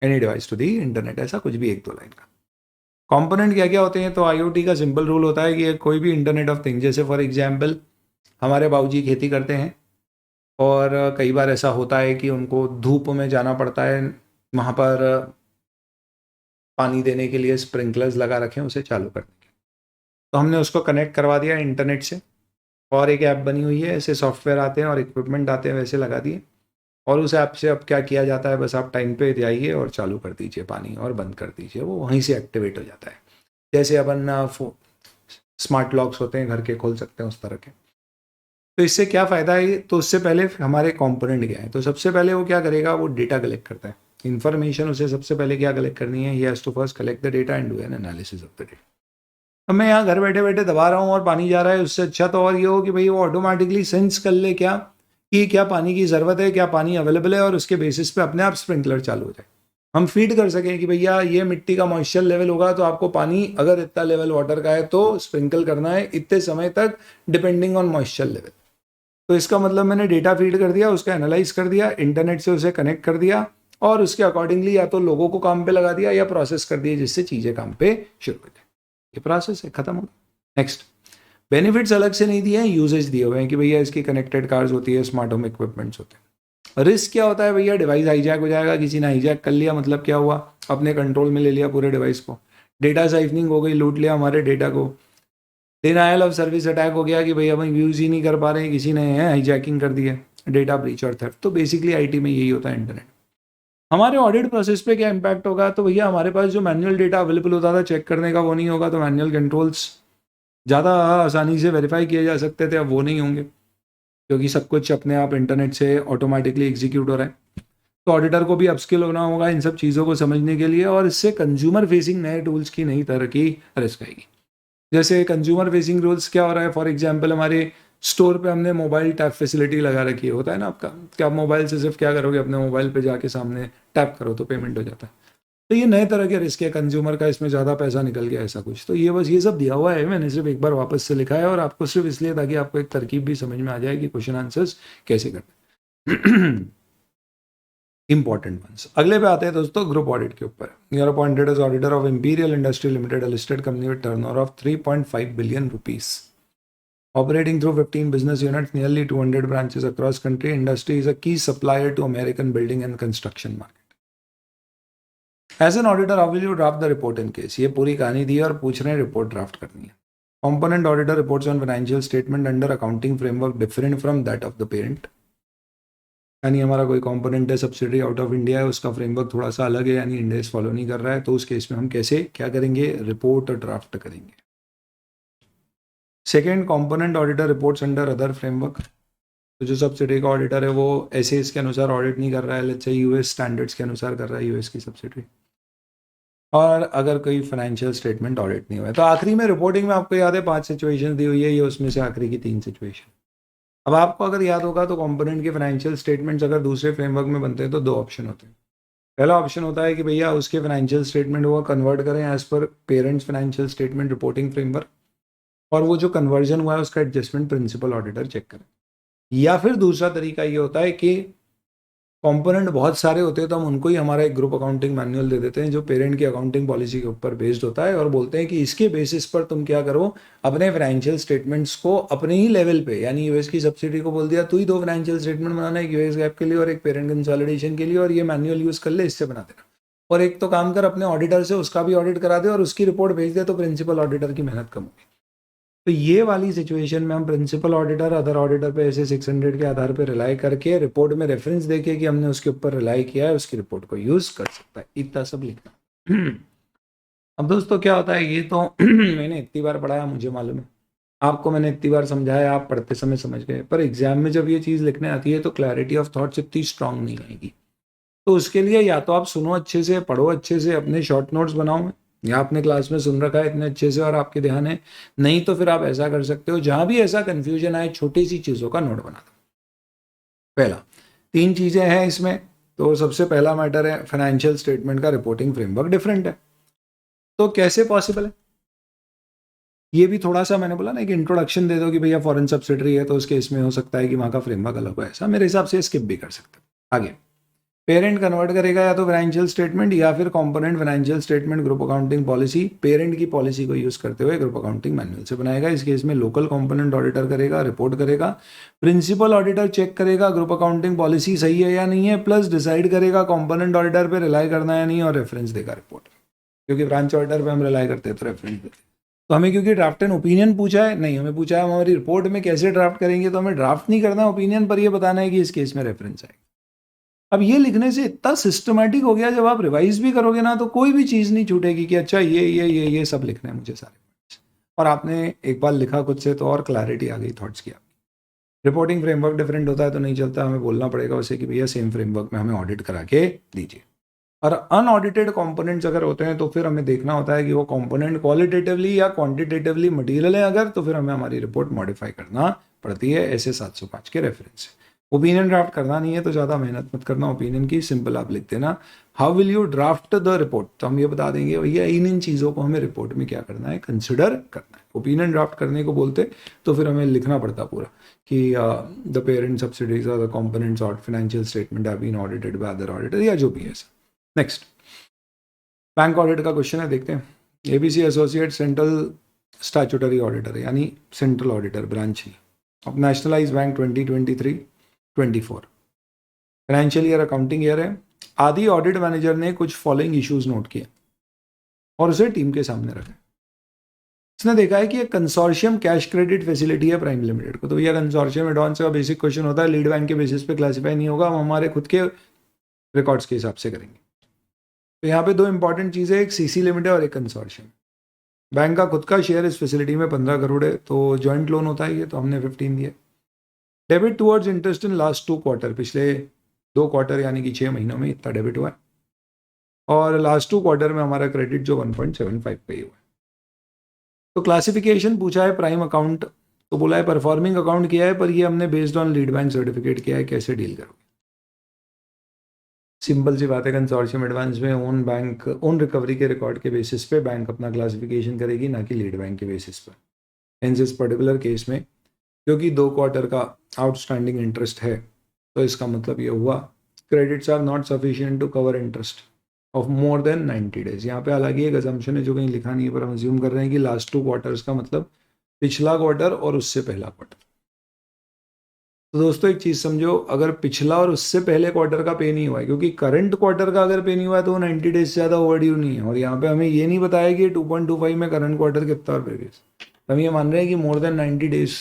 [SPEAKER 1] any device to the internet, ऐसा कुछ भी 1-2 लाइन का। कंपोनेंट क्या क्या होते हैं, तो IoT का सिंपल रूल होता है कि कोई भी इंटरनेट ऑफ थिंग्स, जैसे फॉर एग्जांपल हमारे बाबूजी खेती करते हैं और कई बार ऐसा होता है कि उनको धूप में जाना पड़ता है, वहाँ पर पानी देने के लिए स्प्रिंकलर्स लगा रखे हैं उसे चालू करने के, तो हमने उसको कनेक्ट करवा दिया इंटरनेट से, और एक ऐप बनी हुई है, ऐसे सॉफ्टवेयर आते हैं और इक्विपमेंट आते हैं वैसे लगा दिए, और उस ऐप से अब क्या किया जाता है, बस आप टाइम पे जाइए और चालू कर दीजिए पानी और बंद कर दीजिए, वो वहीं से एक्टिवेट हो जाता है। जैसे अपन स्मार्ट लॉक्स होते हैं घर के, खोल सकते हैं उस तरह के। तो इससे क्या फ़ायदा है, तो उससे पहले हमारे कंपोनेंट क्या है, तो सबसे पहले वो क्या करेगा, वो डेटा कलेक्ट करता है, इन्फॉर्मेशन उसे सबसे पहले क्या कलेक्ट करनी है, he has to first collect the data and do an analysis of the data. अब मैं यहाँ घर बैठे बैठे दबा रहा हूँ और पानी जा रहा है, उससे अच्छा तो और ये हो कि भाई वो ऑटोमेटिकली सेंस कर ले क्या कि क्या पानी की ज़रूरत है, क्या पानी अवेलेबल है, और उसके बेसिस पे अपने आप स्प्रिंकलर चालू हो जाए। हम फीड कर सकें कि भैया ये मिट्टी का मॉइस्चर लेवल होगा तो आपको पानी अगर इतना लेवल वाटर का है तो स्प्रिंकल करना है इतने समय तक, डिपेंडिंग ऑन मॉइस्चर लेवल। तो इसका मतलब मैंने डेटा फीड कर दिया, उसका एनालाइज कर दिया, इंटरनेट से उसे कनेक्ट कर दिया, और उसके अकॉर्डिंगली या तो लोगों को काम पे लगा दिया या प्रोसेस कर दिया, जिससे चीज़ें काम पे शुरू हो जाए। ये प्रोसेस है, खत्म हो गया। नेक्स्ट, बेनिफिट्स अलग से नहीं दिए हैं, यूजेज दिए हुए हैं कि भैया इसकी कनेक्टेड कार्स होती है, स्मार्ट होम इक्विपमेंट्स होते हैं। रिस्क क्या होता है भैया, डिवाइस हाईजैक हो जाएगा, किसी ने हाईजैक कर लिया, मतलब क्या हुआ, अपने कंट्रोल में ले लिया पूरे डिवाइस को, डेटा साइफनिंग हो गई, लूट लिया हमारे डेटा को, डिनायल ऑफ सर्विस अटैक हो गया कि भैया हम यूज़ ही नहीं कर पा रहे हैं, किसी ने हाईजैकिंग कर दी है, डेटा ब्रीच और थेफ्ट। तो बेसिकली IT में यही होता है इंटरनेट। हमारे ऑडिट प्रोसेस पे क्या इम्पैक्ट होगा, तो भैया हमारे पास जो मैनुअल डेटा अवेलेबल होता था चेक करने का, वो नहीं होगा, तो मैनुअल कंट्रोल्स ज़्यादा आसानी से वेरीफाई किए जा सकते थे, अब वो नहीं होंगे, क्योंकि सब कुछ अपने आप इंटरनेट से ऑटोमेटिकली एग्जीक्यूट हो रहा है। तो ऑडिटर को भी अपस्किल होना होगा इन सब चीज़ों को समझने के लिए, और इससे कंज्यूमर फेसिंग नए टूल्स की नई तरह की रिस्क आएगी। जैसे कंज्यूमर फेसिंग रूल्स क्या हो रहा है, फॉर एग्जांपल हमारे स्टोर पे हमने मोबाइल टैप फैसिलिटी लगा रखी है, होता है ना आपका, कि आप मोबाइल से सिर्फ क्या करोगे, अपने मोबाइल पे जाके सामने टैप करो तो पेमेंट हो जाता है। तो ये नए तरह के रिस्क है कंज्यूमर का, इसमें ज़्यादा पैसा निकल गया ऐसा कुछ, तो ये बस ये सब दिया हुआ है, मैंने सिर्फ एक बार वापस से लिखा है, और आपको सिर्फ इसलिए ताकि आपको एक तरकीब भी समझ में आ जाए कि क्वेश्चन आंसर्स कैसे करते इंपॉर्टेंट वंस। अगले पे आते हैं दोस्तों ग्रुप ऑडिट के ऊपर। You are appointed as auditor of imperial industry limited, a listed company with turnover of 3.5 billion rupees, operating through 15 business units, nearly 200 branches across country. Industry is a key supplier to American building and construction market. As an auditor, how will you draft the report in case? ये पूरी कहानी दी है और पूछ रहे हैं report draft करनी है। Component auditor reports on financial statement under accounting framework different from that of the parent. यानी हमारा कोई कंपोनेंट है, सब्सिडरी आउट ऑफ इंडिया है, उसका फ्रेमवर्क थोड़ा सा अलग है, यानी इंडिया फॉलो नहीं कर रहा है, तो उस केस में हम कैसे क्या करेंगे, रिपोर्ट ड्राफ्ट करेंगे। Second, component auditor reports under other framework. तो जो सब्सिडरी का ऑडिटर है वो ऐसे इसके अनुसार ऑडिट नहीं कर रहा है, लेट्स से US स्टैंडर्ड्स के अनुसार कर रहा है, US की सब्सिडरी। और अगर कोई फाइनेंशियल स्टेटमेंट ऑडिट नहीं हुआ है, तो आखिरी में रिपोर्टिंग में आपको याद है 5 सिचुएशन दी हुई है, ये उसमें से आखिरी की 3 सिचुएशन। अब आपको अगर याद होगा तो कंपोनेंट के फाइनेंशियल स्टेटमेंट्स अगर दूसरे फ्रेमवर्क में बनते हैं तो 2 ऑप्शन होते हैं। पहला ऑप्शन होता है कि भैया उसके फाइनेंशियल स्टेटमेंट वो कन्वर्ट करें as per parent's financial statement reporting framework, और वो जो कन्वर्जन हुआ है उसका एडजस्टमेंट प्रिंसिपल ऑडिटर चेक करें। या फिर दूसरा तरीका ये होता है कि कंपोनेंट बहुत सारे होते हैं तो हम उनको ही हमारा एक ग्रुप अकाउंटिंग मैनुअल दे देते हैं जो पेरेंट की अकाउंटिंग पॉलिसी के ऊपर बेस्ड होता है, और बोलते हैं कि इसके बेसिस पर तुम क्या करो, अपने फाइनेंशियल स्टेटमेंट्स को अपने ही लेवल पे, यानी US की सब्सिडी को बोल दिया तू ही 2 फाइनेंशियल स्टेटमेंट बनाना, एक US गैप के लिए और एक पेरेंट कंसोलिडेशन के लिए, और ये मैनुअल यूज कर ले, इससे बना देना। और एक तो काम कर अपने ऑडिटर से उसका भी ऑडिट करा दे और उसकी रिपोर्ट भेज दे, तो प्रिंसिपल ऑडिटर की मेहनत कम होगी। तो ये वाली सिचुएशन में हम प्रिंसिपल ऑडिटर अदर ऑडिटर पे ऐसे 600 के आधार पे रिलाई करके रिपोर्ट में रेफरेंस देके कि हमने उसके ऊपर रिलाई किया है, उसकी रिपोर्ट को यूज कर सकता है। इतना सब लिखना। अब दोस्तों क्या होता है, ये तो मैंने इतनी बार पढ़ाया, मुझे मालूम है, आपको मैंने इतनी बार समझाया, आप पढ़ते समय समझ गए, पर एग्जाम में जब ये चीज़ लिखने आती है तो क्लैरिटी ऑफ थॉट्स इतनी स्ट्रांग नहीं आएगी। तो उसके लिए या तो आप सुनो अच्छे से, पढ़ो अच्छे से, अपने शॉर्ट नोट्स बनाओ, या आपने क्लास में सुन रखा है इतने अच्छे से और आपके ध्यान है, नहीं तो फिर आप ऐसा कर सकते हो, जहां भी ऐसा कंफ्यूजन आए छोटी सी चीज़ों का नोट बना दो। पहला 3 चीज़ें हैं इसमें, तो सबसे पहला मैटर है फाइनेंशियल स्टेटमेंट का रिपोर्टिंग फ्रेमवर्क डिफरेंट है। तो कैसे पॉसिबल है, ये भी थोड़ा सा मैंने बोला ना कि इंट्रोडक्शन दे दो कि भैया फॉरेन सब्सिडरी है तो उस केस में हो सकता है कि वहाँ का फ्रेमवर्क अलग हो, ऐसा मेरे हिसाब से स्किप भी कर सकते हो। आगे, पेरेंट कन्वर्ट करेगा या तो फाइनेंशियल स्टेटमेंट या फिर component financial statement group accounting policy parent की पॉलिसी को यूज करते हुए ग्रुप अकाउंटिंग मैनुअल से बनाएगा। इस केस में लोकल कंपोनेंट ऑडिटर करेगा, रिपोर्ट करेगा, प्रिंसिपल ऑडिटर चेक करेगा ग्रुप अकाउंटिंग पॉलिसी सही है या नहीं है, प्लस डिसाइड करेगा कंपोनेंट ऑडिटर पे रिलाई करना है या नहीं, और रेफरेंस देगा रिपोर्ट। क्योंकि ब्रांच ऑडिटर पे हम रिलाई करते हैं तो रेफरेंस देते। तो हमें क्योंकि ड्राफ्ट एंड ओपिनियन पूछा है, नहीं हमें पूछा है हमारी रिपोर्ट में कैसे ड्राफ्ट करेंगे, तो हमें ड्राफ्ट नहीं करना ओपिनियन पर, ये बताना है कि इस केस में रेफरेंस आएगा। अब ये लिखने से इतना सिस्टमैटिक हो गया, जब आप रिवाइज भी करोगे ना तो कोई भी चीज़ नहीं छूटेगी कि अच्छा ये सब लिखना है मुझे सारे। और आपने एक बार लिखा खुद से तो और क्लैरिटी आ गई थॉट्स की। रिपोर्टिंग फ्रेमवर्क डिफरेंट होता है तो नहीं चलता, हमें बोलना पड़ेगा उसे कि भैया सेम फ्रेमवर्क में हमें ऑडिट करा के दीजिए। और अनऑडिटेड कंपोनेंट्स अगर होते हैं तो फिर हमें देखना होता है कि वो कंपोनेंट क्वालिटेटिवली या क्वांटिटेटिवली मटेरियल है अगर, तो फिर हमें हमारी रिपोर्ट मॉडिफाई करना पड़ती है ऐसे 705 के रेफरेंस से। ओपिनियन ड्राफ्ट करना नहीं है तो ज़्यादा मेहनत मत करना ओपिनियन की, सिंपल आप लिख देना how will you draft the report, तो हम ये बता देंगे भैया इन चीज़ों को हमें रिपोर्ट में क्या करना है, कंसिडर करना है। ओपिनियन ड्राफ्ट करने को बोलते तो फिर हमें लिखना पड़ता पूरा कि द पेरेंट सब्सिडीज और the components of financial statement have been audited by other auditor या जो भी है। नेक्स्ट बैंक ऑडिट का क्वेश्चन है, देखते हैं। ABC associate central statutory auditor यानी सेंट्रल ऑडिटर ब्रांच ही of nationalize bank 2023-24 financial year accounting year है। आदि ऑडिट मैनेजर ने कुछ फॉलोइंग इश्यूज नोट किए और उसे टीम के सामने रखा। इसने देखा है कि एक कंसोर्शियम कैश क्रेडिट फैसिलिटी है प्राइम लिमिटेड को, तो भैया कंसोर्शियम एडवांस का बेसिक क्वेश्चन होता है, लीड बैंक के बेसिस पे क्लासीफाई नहीं होगा, हम हमारे खुद के रिकॉर्ड्स के हिसाब से करेंगे। तो यहाँ पे दो इंपॉर्टेंट चीज़ें, एक सीसी लिमिट है और एक कंसोर्शियम। बैंक का खुद का शेयर इस फैसिलिटी में 15 करोड़ है, तो जॉइंट लोन होता है ये, तो हमने 15 दिया। Debit towards interest in last 2 quarter, पिछले 2 क्वार्टर यानी कि 6 महीनों में इतना डेबिट हुआ है, और लास्ट 2 क्वार्टर में हमारा क्रेडिट जो 1.75 पे ही हुआ है। तो क्लासिफिकेशन पूछा है प्राइम अकाउंट, तो बोला है परफॉर्मिंग अकाउंट किया है, पर ये हमने based on lead bank certificate किया है, कैसे डील करोगे। सिंपल सी बात है, कंसोर्शियम एडवांस में ओन बैंक ओन रिकवरी के रिकॉर्ड के बेसिस पे बैंक अपना क्लासिफिकेशन करेगी, ना कि लीड बैंक के बेसिस पर। हेंस इस पर्टिकुलर केस में क्योंकि 2 क्वार्टर का आउटस्टैंडिंग इंटरेस्ट है, तो इसका मतलब ये हुआ credits are not sufficient to cover interest of more than 90 days. यहाँ पे हालांकि एक अजम्पशन है जो कहीं लिखा नहीं है, पर हम अज्यूम कर रहे हैं कि लास्ट 2 क्वार्टर्स का मतलब पिछला क्वार्टर और उससे पहला क्वार्टर। तो दोस्तों एक चीज़ समझो, अगर पिछला और उससे पहले क्वार्टर का पे नहीं हुआ है, क्योंकि करंट क्वार्टर का अगर पे नहीं हुआ है तो वो 90 डेज से ज़्यादा ओवरड्यू नहीं है। और यहाँ पे हमें ये नहीं बताया कि 2.25 में करंट क्वार्टर कितना और प्रीवियस, हम ये मान रहे हैं कि मोर देन 90 डेज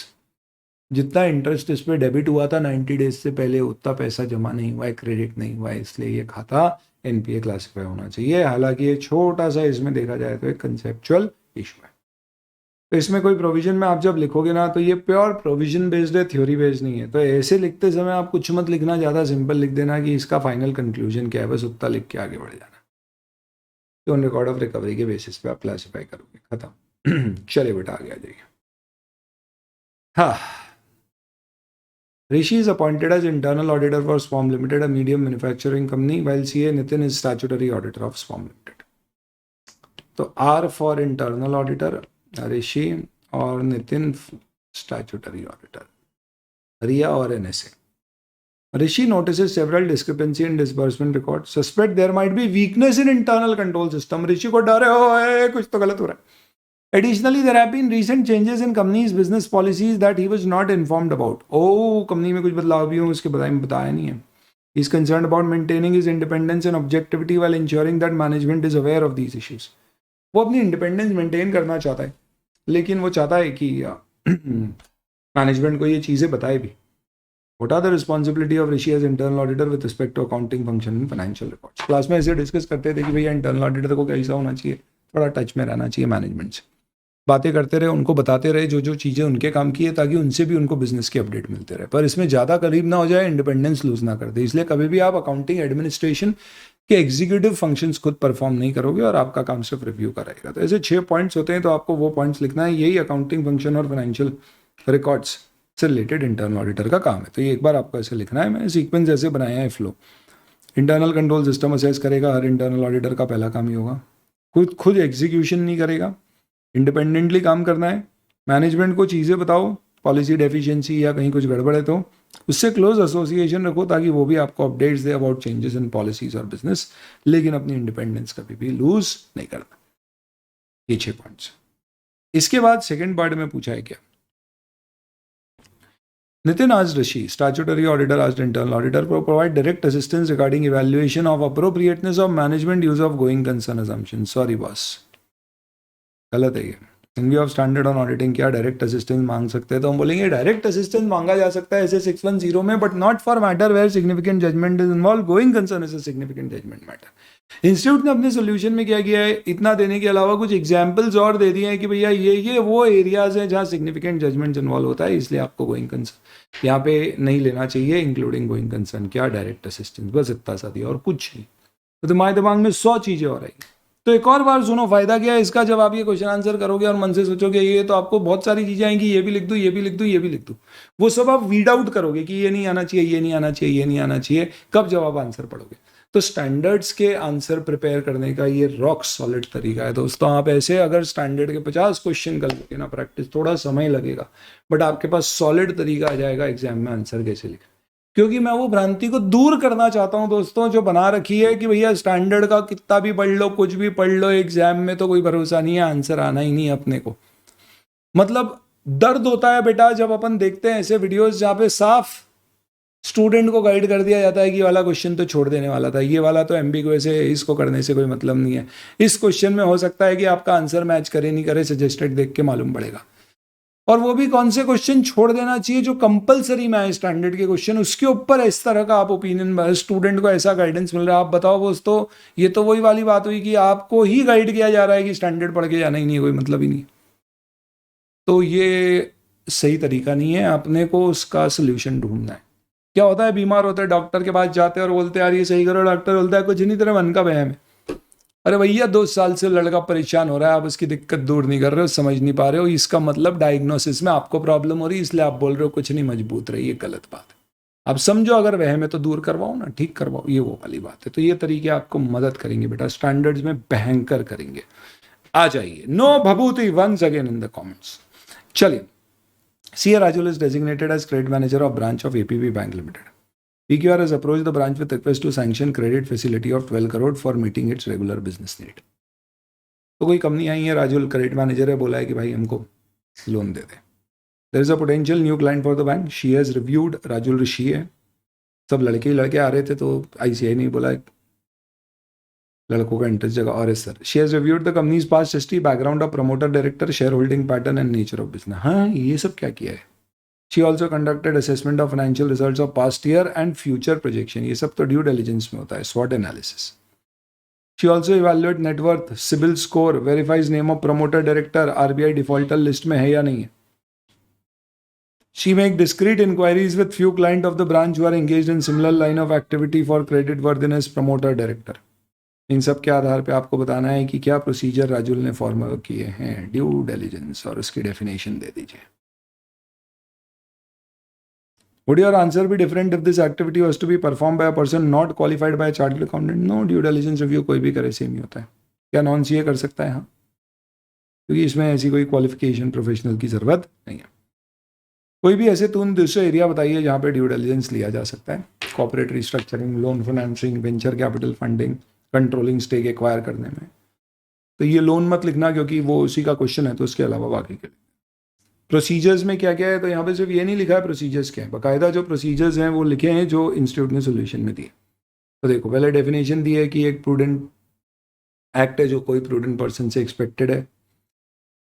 [SPEAKER 1] जितना इंटरेस्ट इस पर डेबिट हुआ था 90 डेज से पहले उतना पैसा जमा नहीं हुआ है, क्रेडिट नहीं हुआ है, इसलिए ये खाता एनपीए क्लासीफाई होना चाहिए। हालांकि ये छोटा सा इसमें देखा जाए तो एक कंसेप्चुअल इशू है। तो इसमें कोई प्रोविजन में आप जब लिखोगे ना तो ये प्योर प्रोविजन बेस्ड है, थ्योरी बेस्ड नहीं है। तो ऐसे लिखते समय आप कुछ मत लिखना, ज़्यादा सिंपल लिख देना कि इसका फाइनल कंक्लूजन क्या है, बस उतना लिख के आगे बढ़ जाना। तो ऑन रिकॉर्ड ऑफ रिकवरी के बेसिस पे आप क्लासीफाई करोगे, खत्म। चले बेटा आगे आ जाइए। हाँ, Rishi is appointed as internal auditor for Swarm Limited, a medium manufacturing company, while CA Nitin is statutory auditor of Swarm Limited. तो R for internal auditor, Rishi और नितिन statutory auditor, Riya और NSA. Rishi notices several discrepancy in disbursement records. Suspect there might be weakness in internal control system. Rishi को डर है कुछ तो गलत हो रहा है. Additionally, there have been recent changes in company's business policies that he was not informed about. Company में कुछ बदलाव भी हो, उसके बारे में बताया नहीं है. He is concerned about maintaining his independence and objectivity while ensuring that management is aware of these issues. वो अपनी इंडिपेंडेंस मेंटेन करना चाहता है, लेकिन वो चाहता है कि मैनेजमेंट को ये चीज़ें बताए भी. What are the responsibility of Rishi as internal auditor with respect to accounting function and financial records? Class में ऐसे डिस्कस करते थे कि भैया इंटरनल ऑडिटर को कैसा होना चाहिए, थोड़ा टच में रहना चाहिए मैनेजमेंट से, बातें करते रहे, उनको बताते रहे जो जो चीज़ें उनके काम की है, ताकि उनसे भी उनको बिजनेस की अपडेट मिलते रहे, पर इसमें ज़्यादा करीब ना हो जाए, इंडिपेंडेंस लूज ना कर दे. इसलिए कभी भी आप अकाउंटिंग एडमिनिस्ट्रेशन के एग्जीक्यूटिव फंक्शंस खुद परफॉर्म नहीं करोगे और आपका काम सिर्फ रिव्यू का रहेगा. तो ऐसे 6 पॉइंट्स होते हैं, तो आपको वो पॉइंट्स लिखना है. यही अकाउंटिंग फंक्शन और फाइनेंशियल रिकॉर्ड्स से रिलेटेड इंटरनल ऑडिटर का काम है. तो ये एक बार आपको ऐसे लिखना है. मैंने सीक्वेंस ऐसे बनाया है, flow. Internal control system assess करेगा, हर इंटरनल ऑडिटर का पहला काम ही होगा. खुद एग्जीक्यूशन नहीं करेगा, इंडिपेंडेंटली काम करना है. मैनेजमेंट को चीज़ें बताओ, पॉलिसी डेफिशिएंसी या कहीं कुछ गड़बड़ है तो उससे क्लोज एसोसिएशन रखो ताकि वो भी आपको updates they about changes in policies और बिजनेस, लेकिन अपनी इंडिपेंडेंस कभी भी लूज नहीं करना। ये 6 पॉइंट्स। इसके बाद सेकंड पार्ट में पूछा है क्या, Nitin asked Rishi, statutory auditor asked internal auditor to provide direct assistance regarding evaluation of appropriateness of management use of going concern assumptions. Sorry boss, गलत है ये। इन view of standard on auditing क्या direct assistance मांग सकते हैं, तो हम बोलेंगे डायरेक्ट असिस्टेंस मांगा जा सकता है ऐसे 610 में, but not for matter where significant judgement is involve, going concern is a significant judgement matter. Institute ने अपने सोल्यूशन में क्या किया है, इतना देने के अलावा कुछ एग्जाम्पल्स और दे दिए हैं कि भैया ये वो एरियाज हैं जहाँ सिग्निफिकेंट जजमेंट इन्वॉल्व होता है, इसलिए आपको गोइंग कंसर्न यहाँ पे नहीं लेना चाहिए, इंक्लूडिंग गोइंग कंसर्न क्या डायरेक्ट असिस्टेंस, बस इतना सा दिया और कुछ नहीं। तो तुम्हारे दिमाग में 100 चीजें और आई। तो एक और बार सुनो, फायदा क्या है इसका, जब आप ये क्वेश्चन आंसर करोगे और मन से सोचोगे ये, तो आपको बहुत सारी चीजें आएंगी, ये भी लिख दूं, ये भी लिख दूं, ये भी लिख दूं, वो सब आप वीड आउट करोगे कि ये नहीं आना चाहिए, ये नहीं आना चाहिए, ये नहीं आना चाहिए, कब जब आप आंसर पढ़ोगे। तो स्टैंडर्ड्स के आंसर प्रिपेयर करने का ये रॉक सॉलिड तरीका है दोस्तों। आप ऐसे अगर स्टैंडर्ड के 50 क्वेश्चन कर लोगे ना प्रैक्टिस, थोड़ा समय लगेगा बट आपके पास सॉलिड तरीका आ जाएगा एग्जाम में आंसर कैसे लिखें। क्योंकि मैं वो भ्रांति को दूर करना चाहता हूं दोस्तों जो बना रखी है कि भैया स्टैंडर्ड का कितना भी पढ़ लो, कुछ भी पढ़ लो, एग्जाम में तो कोई भरोसा नहीं है, आंसर आना ही नहीं है अपने को। मतलब दर्द होता है बेटा जब अपन देखते हैं ऐसे वीडियोस जहां पे साफ स्टूडेंट को गाइड कर दिया जाता है कि ये वाला क्वेश्चन तो छोड़ देने वाला था, ये वाला तो एम्बिगुअस है, इसको करने से कोई मतलब नहीं है, इस क्वेश्चन में हो सकता है कि आपका आंसर मैच करे नहीं करे, सजेस्टेड देख के मालूम पड़ेगा। और वो भी कौन से क्वेश्चन छोड़ देना चाहिए जो कंपलसरी में है स्टैंडर्ड के क्वेश्चन, उसके ऊपर इस तरह का आप ओपिनियन, स्टूडेंट को ऐसा गाइडेंस मिल रहा है। आप बताओ दोस्तों, ये तो वही वाली बात हुई कि आपको ही गाइड किया जा रहा है कि स्टैंडर्ड पढ़ के जाना ही नहीं है, कोई मतलब ही नहीं। तो ये सही तरीका नहीं है, अपने को उसका सोल्यूशन ढूंढना है। क्या होता है, बीमार होते हैं, डॉक्टर के पास जाते हैं और बोलते हैं यार ये सही करो, डॉक्टर बोलता है कुछ नहीं, तेरे मन का वहम है। अरे भैया 2 साल से लड़का परेशान हो रहा है, आप उसकी दिक्कत दूर नहीं कर रहे हो, समझ नहीं पा रहे हो, इसका मतलब डायग्नोसिस में आपको प्रॉब्लम हो रही है, इसलिए आप बोल रहे हो कुछ नहीं, मजबूत रही, ये गलत बात है। आप समझो अगर वह में तो दूर करवाओ ना, ठीक करवाओ, ये वो वाली बात है। तो ये तरीके आपको मदद करेंगे बेटा, स्टैंडर्ड्स में भयंकर करेंगे। आ जाइए, नो भभूति once again in the comments. चलिए, CA Rajul is designated as credit manager of branch of APB Bank Limited. PQR has approached the branch with request to sanction credit facility of 12 crore for meeting its regular business need. तो कोई company आई है, Rajul credit manager है, बोला है कि भाई हमको loan दे दे। There is a potential new client for the bank, she has reviewed, Rajul Rishi है, सब लड़के ही लड़के आ रहे थे तो ICI नहीं बोला लड़कों का इंटरेस्ट जगह। और sir, she has reviewed the companies past history, background of promoter director, share holding pattern and nature of business. हाँ, ये सब क्या किया है। She also conducted assessment of financial results of past year and future projection. ये सब तो due diligence में होता है, SWOT analysis. She also evaluate net worth, CIBIL score, verifies name of promoter director, RBI defaulter list में है या नहीं है. She make discrete inquiries with few client of the branch who are engaged in similar line of activity for credit worthiness promoter director. इन सब के आधार पे आपको बताना है कि क्या प्रोसीजर राजुल ने फॉर्म किए हैं, ड्यू डिलिजेंस, और उसकी डेफिनेशन दे दीजिए. Would your answer be different if this activity was to be performed by a person not qualified by a chartered accountant? No, due diligence review कोई भी करे सेम ही होता है. क्या नॉन CA कर सकता है? हाँ, क्योंकि इसमें ऐसी कोई क्वालिफिकेशन प्रोफेशनल की जरूरत नहीं है. कोई भी ऐसे दूसरे एरिया बताइए जहाँ पे ड्यू डिलिजेंस लिया जा सकता है. Corporate restructuring, loan financing, venture capital funding, controlling stake acquire करने में. तो ये लोन मत लिखना क्योंकि वो उसी का क्वेश्चन है, तो उसके अलावा बाकी के लिए. प्रोसीजर्स में क्या क्या है, तो यहाँ पे सिर्फ ये नहीं लिखा है प्रोसीजर्स क्या है, बाकायदा जो प्रोसीजर्स हैं वो लिखे हैं जो इंस्टीट्यूट ने सोल्यूशन में दिए. तो देखो, पहले डेफिनेशन दी है कि एक प्रूडेंट एक्ट है जो कोई प्रूडेंट पर्सन से एक्सपेक्टेड है.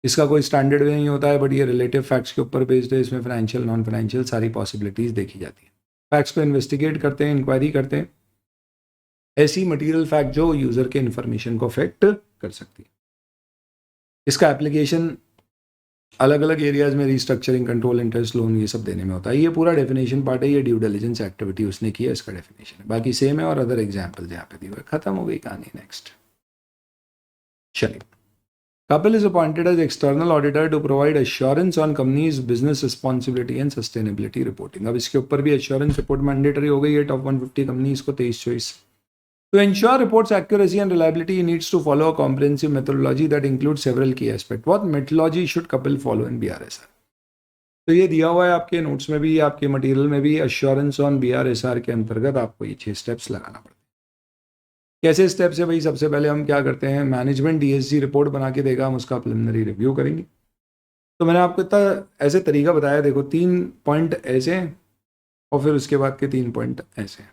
[SPEAKER 1] इसका कोई स्टैंडर्ड वे नहीं होता है, बट ये रिलेटिव फैक्ट्स के ऊपर बेस्ड है. इसमें फाइनेंशियल, नॉन फाइनेंशियल सारी पॉसिबिलिटीज देखी जाती है. फैक्ट्स को इन्वेस्टिगेट करते हैं, इंक्वायरी करते हैं, ऐसी मटीरियल फैक्ट जो यूजर के इन्फॉर्मेशन को अफेक्ट कर सकती है. इसका एप्लीकेशन अलग अलग एरियाज में रिस्ट्रक्चरिंग, कंट्रोल, इंटरेस्ट, लोन, ये सब देने में होता है. ये पूरा डेफिनेशन पार्ट है, ये ड्यू डिलिजेंस एक्टिविटी उसने की है, इसका डेफिनेशन है. बाकी सेम है और अदर एग्जांपल यहाँ पे दिए हुए. खत्म हो गई कहानी. नेक्स्ट चलिए. Kapil is appointed as external auditor to provide assurance on company's business responsibility and sustainability reporting. अब इसके ऊपर भी assurance report mandatory हो गई है top 150 companies को 23-24. To ensure reports accuracy and reliability, he needs to follow a comprehensive methodology that includes several key aspects. What methodology should Kapil follow in BRSR? तो ये दिया हुआ है आपके नोट्स में भी, आपके मटेरियल में भी, अश्योरेंस ऑन BRSR के अंतर्गत आपको ये 6 स्टेप्स लगाना पड़ता है। कैसे स्टेप्स है भाई? सबसे पहले हम क्या करते हैं, मैनेजमेंट ESG रिपोर्ट बना के देगा, हम उसका प्रिलिमिनरी रिव्यू करेंगे। तो मैंने आपको इतना ऐसे तरीका बताया, देखो 3 पॉइंट ऐसे हैं और फिर उसके बाद के 3 पॉइंट ऐसे हैं।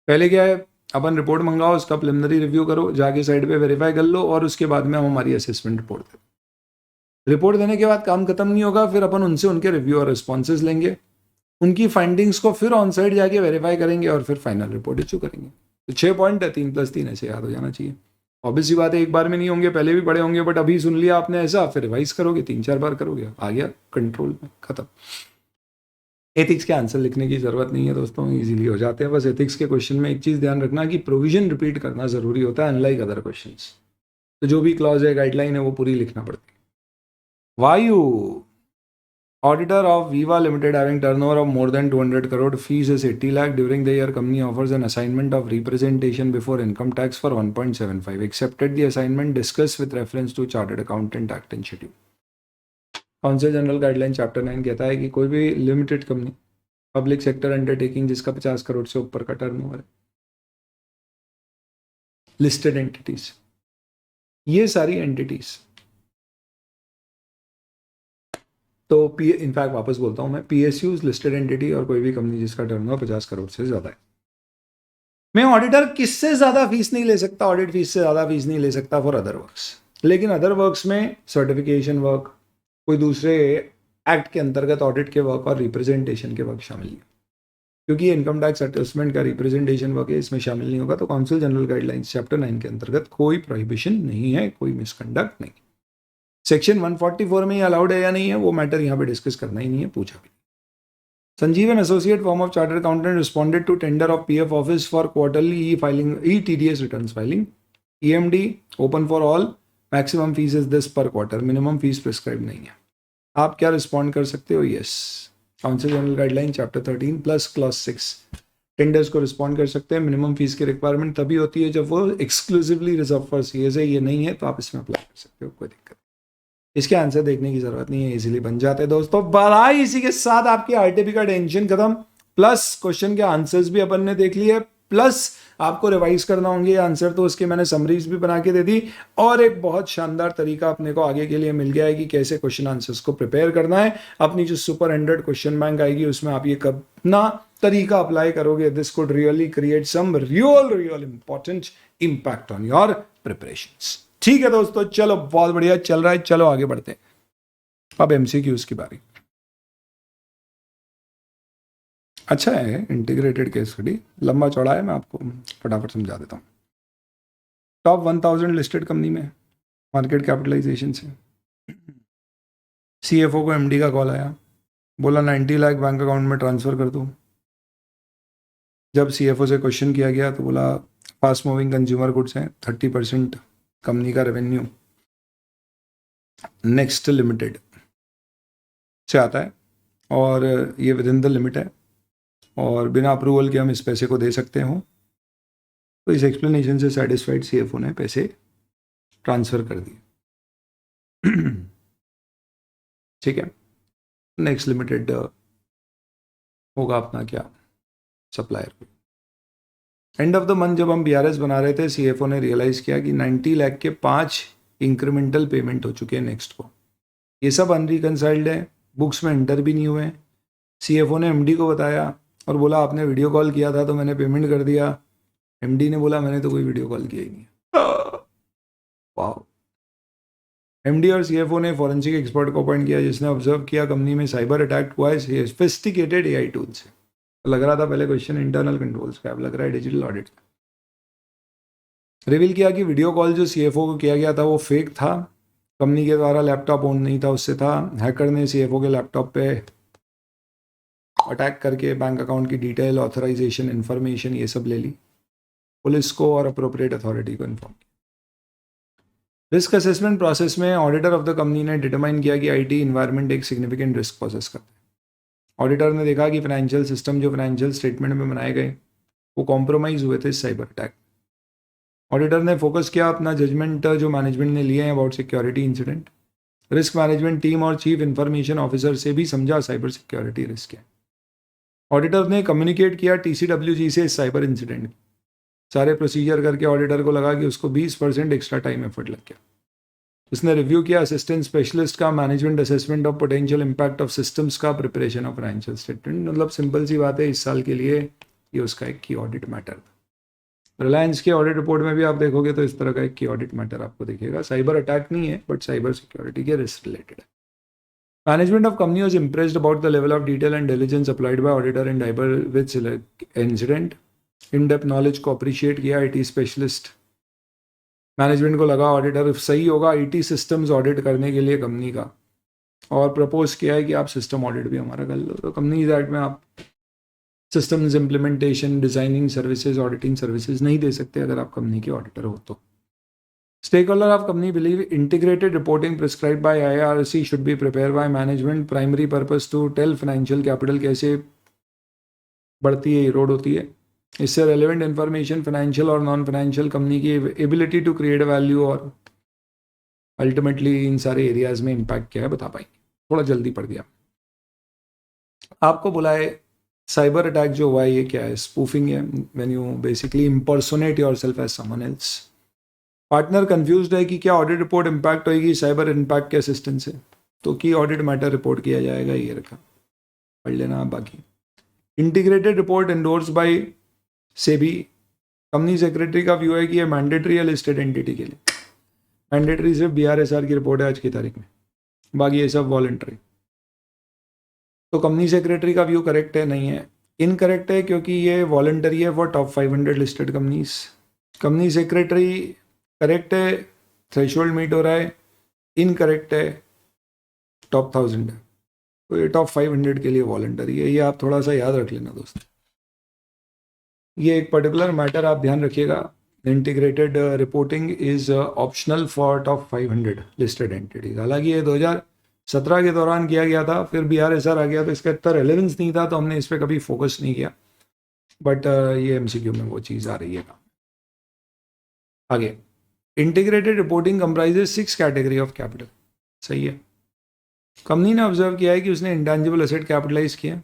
[SPEAKER 1] पहले क्या है, अपन रिपोर्ट मंगाओ, उसका प्रिलिमिनरी रिव्यू करो, जाके साइड पे वेरीफाई कर लो और उसके बाद में हम हमारी असेसमेंट रिपोर्ट दें। रिपोर्ट देने के बाद काम खत्म नहीं होगा, फिर अपन उनसे उनके रिव्यू और रिस्पॉन्सेज लेंगे, उनकी फाइंडिंग्स को फिर ऑन साइड जाके वेरीफाई करेंगे और फिर फाइनल रिपोर्ट इशू करेंगे। तो 6 पॉइंट है, 3+3 ऐसे याद हो जाना चाहिए। ऑब्वियस सी बात है, एक बार में नहीं होंगे, पहले भी पढ़े होंगे, बट अभी सुन लिया आपने ऐसा, फिर रिवाइज करोगे, 3-4 बार करोगे, आ गया कंट्रोल में, खत्म। एथिक्स के आंसर लिखने की जरूरत नहीं है दोस्तों, इजीली हो जाते हैं। बस एथिक्स के क्वेश्चन में एक चीज ध्यान रखना कि प्रोविजन रिपीट करना जरूरी होता है, अनलाइक अदर क्वेश्चंस। तो जो भी क्लॉज है, गाइडलाइन है, वो पूरी लिखना पड़ती है। वायु auditor of Viva Limited having turnover of more than 200 crore, fees is 80 lakh. During the year, company offers an assignment of representation before income tax for 1.75. Accepted the assignment, discussed with reference to Chartered Accountant Act and Schedule. Council general guideline chapter 9 कहता है कि कोई भी limited company, public sector undertaking जिसका 50 करोड़ से ऊपर का turnover है, लिस्टेड एंटिटीज, ये सारी एंटिटीज, तो इनफैक्ट वापस बोलता हूं मैं, PSUs, लिस्टेड एंटिटी और कोई भी कंपनी जिसका टर्नओवर 50 करोड़ से ज्यादा है, मैं ऑडिटर किससे ज्यादा फीस नहीं ले सकता, ऑडिट फीस से ज्यादा फीस नहीं ले सकता फॉर अदर वर्क्स। लेकिन अदर वर्क्स में सर्टिफिकेशन वर्क, कोई दूसरे एक्ट के अंतर्गत ऑडिट के वर्क और रिप्रेजेंटेशन के वर्क शामिल नहीं, क्योंकि इनकम टैक्स असेसमेंट का रिप्रेजेंटेशन वर्क है, इसमें शामिल नहीं होगा। तो काउंसिल जनरल गाइडलाइंस चैप्टर 9 के अंतर्गत कोई प्रोहिबिशन नहीं है, कोई मिसकंडक्ट नहीं। सेक्शन 144 में ये अलाउड है या नहीं है, वो मैटर यहाँ पे डिस्कस करना ही नहीं है, पूछा भी। Sanjeev, associate firm of chartered accountant, responded to tender of PF office for quarterly e-TDS returns filing. EMD open for all. Maximum fees is this per quarter. Minimum fees prescribed नहीं है। आप क्या respond कर सकते हो? Yes, council general guideline chapter 13 plus clause 6 tenders को respond कर सकते हैं। मिनिमम फीस की रिक्वायरमेंट तभी होती है जब वो एक्सक्लूसिवली रिजर्व फॉर सीएस है, ये नहीं है तो आप इसमें अप्लाई कर सकते हो, कोई दिक्कत। इसके आंसर देखने की जरूरत नहीं है, इजीली बन जाते हैं दोस्तों। बधाई, इसी के साथ आपकी आरटीपी का टेंशन खत्म, प्लस क्वेश्चन के आंसर्स भी अपन ने देख लिए, प्लस आपको रिवाइज करना होंगे आंसर, तो उसके मैंने समरीज भी बना के दे दी, और एक बहुत शानदार तरीका अपने को आगे के लिए मिल गया है कि कैसे क्वेश्चन आंसर्स को प्रिपेयर करना है। अपनी जो सुपर 100 क्वेश्चन बैंक आएगी उसमें आप ये अपना तरीका अप्लाई करोगे, this could really create some real important impact on your preparations. ठीक है दोस्तों, चलो बहुत बढ़िया चल रहा है, चलो आगे बढ़ते हैं। अब MCQs की बारी। अच्छा है इंटीग्रेटेड केस स्टडी, लंबा चौड़ा है, मैं आपको फटाफट समझा देता हूँ। टॉप 1000 लिस्टेड कंपनी में मार्केट कैपिटलाइजेशन से CFO को MD का कॉल आया, बोला 90 लाख बैंक अकाउंट में ट्रांसफर कर दूँ। जब CFO से क्वेश्चन किया गया तो बोला फास्ट मूविंग कंज्यूमर गुड्स हैं, 30% कंपनी का रेवेन्यू नेक्स्ट लिमिटेड से आता है और ये विद इन द लिमिट है और बिना अप्रूवल के हम इस पैसे को दे सकते हो। तो इस एक्सप्लेनेशन से सेटिस्फाइड CFO ने पैसे ट्रांसफर कर दिए। ठीक है, नेक्स्ट लिमिटेड होगा अपना क्या supplier. End of the month जब हम BRS बना रहे थे, CFO ने रियलाइज किया कि 90 लाख के 5 इंक्रीमेंटल पेमेंट हो चुके हैं नेक्स्ट को। ये सब अनरिकंसाइल्ड है, बुक्स में एंटर भी नहीं हुए हैं। CFO ने MD को बताया और बोला आपने वीडियो कॉल किया था तो मैंने पेमेंट कर दिया। MD ने बोला मैंने तो कोई वीडियो कॉल किया ही नहीं। वाह। MD और CFO ने फॉरेंसिक एक्सपर्ट को अपॉइंट किया जिसने ऑब्जर्व किया कंपनी में साइबर अटैक हुआ है सोफिस्टिकेटेड AI टूल से। लग रहा था पहले क्वेश्चन इंटरनल कंट्रोल्स का, अब लग रहा है डिजिटल ऑडिट। रिवील किया कि वीडियो कॉल जो CFO को किया गया था वो फेक था, कंपनी के द्वारा लैपटॉप ऑन नहीं था, उससे था। हैकर ने CFO के लैपटॉप पे अटैक करके बैंक अकाउंट की डिटेल, ऑथराइजेशन, इन्फॉर्मेशन ये सब ले ली। पुलिस को और अप्रोप्रिएट अथॉरिटी को इन्फॉर्म किया। रिस्क असेसमेंट प्रोसेस में ऑडिटर ऑफ द कंपनी ने डिटरमाइन किया कि IT इन्वायरमेंट एक सिग्निफिकेंट रिस्क प्रोसेस करता है। ऑडिटर ने देखा कि फाइनेंशियल सिस्टम जो फाइनेंशियल स्टेटमेंट में बनाए गए वो कॉम्प्रोमाइज हुए थे साइबर अटैक। ऑडिटर ने फोकस किया अपना जजमेंट जो मैनेजमेंट ने लिए हैं about security incident, risk management team और चीफ इंफॉर्मेशन ऑफिसर से भी समझा साइबर सिक्योरिटी रिस्क है। ऑडिटर ने कम्युनिकेट किया TCWG से इस साइबर इंसिडेंट, सारे प्रोसीजर करके ऑडिटर को लगा कि उसको 20% एक्स्ट्रा टाइम एफर्ट लग गया। उसने रिव्यू किया असिस्टेंट स्पेशलिस्ट का, management assessment of potential impact of systems का, प्रिपरेशन ऑफ फाइनेंशियल स्टेटमेंट। मतलब सिंपल सी बात है, इस साल के लिए ये उसका एक की ऑडिट मैटर था। रिलायंस के ऑडिट रिपोर्ट में भी आप देखोगे तो इस तरह का एक की ऑडिट मैटर आपको दिखेगा। साइबर अटैक नहीं है बट साइबर सिक्योरिटी के रिस्क रिलेटेड है। Management of company was impressed about the level of detail and intelligence applied by auditor in diver with incident. In depth knowledge को appreciate किया IT specialist. Management को लगा auditor सही होगा IT systems audit करने के लिए कंपनी का, और प्रपोज किया है कि आप सिस्टम ऑडिट भी हमारा कर लो। तो कंपनीज एक्ट में आप systems implementation, designing services, auditing services नहीं दे सकते अगर आप कंपनी के ऑडिटर हो तो। Stakeholder of company believe integrated reporting prescribe by IRC should be prepare by management, primary purpose to tell financial capital कैसे बढ़ती है, इरोड होती है। इससे रेलिवेंट इन्फॉर्मेशन फाइनेंशियल और नॉन फाइनेंशियल कंपनी की एबिलिटी टू क्रिएट वैल्यू और ultimately इन सारे एरियाज में इम्पैक्ट क्या है बता पाएंगे। थोड़ा जल्दी पढ़ दिया। आपको बुलाए साइबर अटैक जो हुआ है ये क्या है? स्पूफिंग है, when you basically impersonate yourself as someone else. Partner confused है कि क्या ऑडिट रिपोर्ट इम्पैक्ट होगी साइबर इम्पैक्ट के असिस्टेंट से, तो की ऑडिट मैटर रिपोर्ट किया जाएगा, ये रखा, पढ़ लेना आप बाकी। Integrated report endorse by SEBI. Company secretary का व्यू है कि ये मैंडेटरी है लिस्टेड एंटिटी के लिए। मैंडेटरी सिर्फ BRSR की रिपोर्ट है आज की तारीख में, बाकी ये सब वॉलंटरी। तो कंपनी सेक्रेटरी का व्यू करेक्ट है? नहीं है, इनकरेक्ट है, क्योंकि ये वॉलंटरी है for top 500 listed companies. Company secretary correct है, थ्रेशोल्ड मीट हो रहा है। इनकरेक्ट है, टॉप 1000 है, तो ये टॉप 500 के लिए वॉलंटरी है। ये आप थोड़ा सा याद रख लेना दोस्तों, ये एक पर्टिकुलर मैटर आप ध्यान रखिएगा। Integrated reporting is optional for top 500 listed entities. हालांकि ये 2017 के दौरान किया गया था, फिर BRSR आ गया तो इसका इतना रेलेवेंस नहीं था, तो हमने इस पर कभी फोकस नहीं किया। बट ये MCQ में वो चीज़ आ रही है। आगे, integrated reporting comprises 6 category of capital. सही है। कंपनी ने ऑब्जर्व किया है कि उसने इंटेंजिबल एसेट कैपिटलाइज किया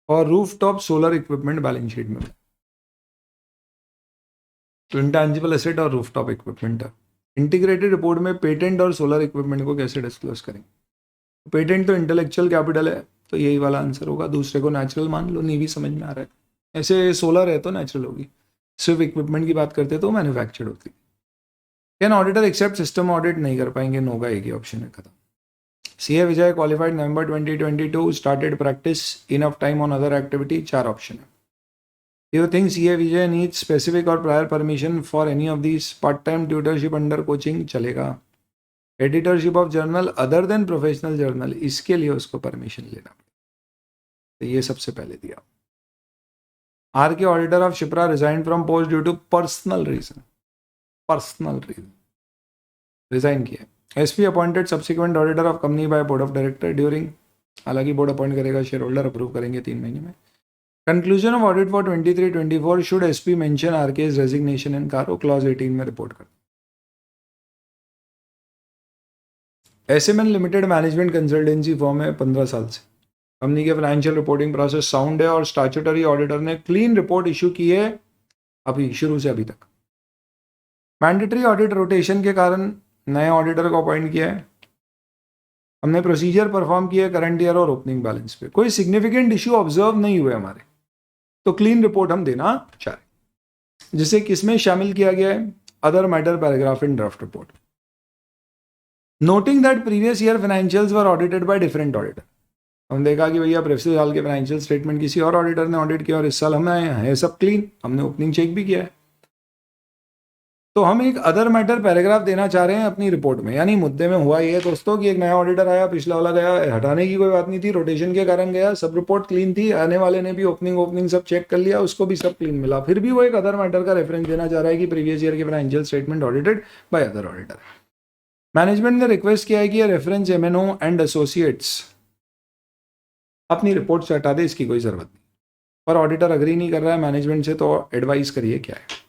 [SPEAKER 1] और roof top solar equipment balance sheet में। तो इंटेंजिबल एसेट और रूफटॉप इक्विपमेंट है। इंटीग्रेटेड रिपोर्ट में पेटेंट और सोलर इक्विपमेंट को कैसे डिस्क्लोज करेंगे? पेटेंट तो इंटेलेक्चुअल कैपिटल है, तो यही वाला आंसर होगा। दूसरे को नेचुरल मान लो, नहीं भी समझ में आ रहा है। ऐसे सोलर है तो नेचुरल होगी, सिर्फ इक्विपमेंट की बात करते तो मैन्युफैक्चर्ड होती। Can auditor accept system audit? नहीं कर पाएंगे, नो का एक ही ऑप्शन है, खत्म। CA Vijay qualified November 2022, started practice, enough time on other activity, 4 option है। Do you think CA Vijay needs specific or prior permission for any of these? Part-time tutorship under coaching चलेगा। Editorship of journal other than professional journal, इसके लिए उसको permission लेना पड़ेगा। तो ये सबसे पहले दिया। RK auditor of Shipra resigned from post due to personal reason। Personal reason resign किया। SP appointed subsequent auditor of company by board of director during, हालांकि बोर्ड अपॉइंट करेगा, शेयर होल्डर अप्रूव करेंगे 3 महीने में। Conclusion of audit for 23-24 should SP mention RK's resignation in कारो, clause 18 में report कर। SMN limited management consultancy form है 15 साल से। कंपनी के फाइनेंशियल रिपोर्टिंग प्रोसेस साउंड है और स्टैट्यूटरी ऑडिटर ने क्लीन रिपोर्ट इशू की है अभी शुरू से अभी तक। मैंडेटरी ऑडिट रोटेशन के कारण नए ऑडिटर को अपॉइंट किया है। हमने प्रोसीजर परफॉर्म किया करंट ईयर और ओपनिंग बैलेंस पे, कोई सिग्निफिकेंट इश्यू ऑब्जर्व नहीं हुए हमारे, तो क्लीन रिपोर्ट हम देना चाह रहे, जिसे किसमें शामिल किया गया है? Other matter paragraph in draft report. Noting that previous year financials were audited by different auditor. हम देखा कि भैया पिछले साल के फाइनेंशियल स्टेटमेंट किसी और ऑडिटर ने ऑडिट किया और इस साल हमें है सब क्लीन, हमने ओपनिंग चेक भी किया है। तो हम एक अदर मैटर पैराग्राफ देना चाह रहे हैं अपनी रिपोर्ट में। यानी मुद्दे में हुआ ये दोस्तों कि एक नया ऑडिटर आया, पिछला वाला गया, हटाने की कोई बात नहीं थी, रोटेशन के कारण गया, सब रिपोर्ट क्लीन थी, आने वाले ने भी ओपनिंग सब चेक कर लिया, उसको भी सब क्लीन मिला, फिर भी वो एक अदर मैटर का रेफरेंस देना चाह रहा है कि प्रीवियस ईयर के financial statement audited by other auditor. Management ने रिक्वेस्ट किया है कि ये रेफरेंस MNO एंड एसोसिएट्स अपनी रिपोर्ट से हटा दे, इसकी कोई जरूरत नहीं। पर ऑडिटर अग्री नहीं कर रहा है मैनेजमेंट से, तो एडवाइस करिए क्या है।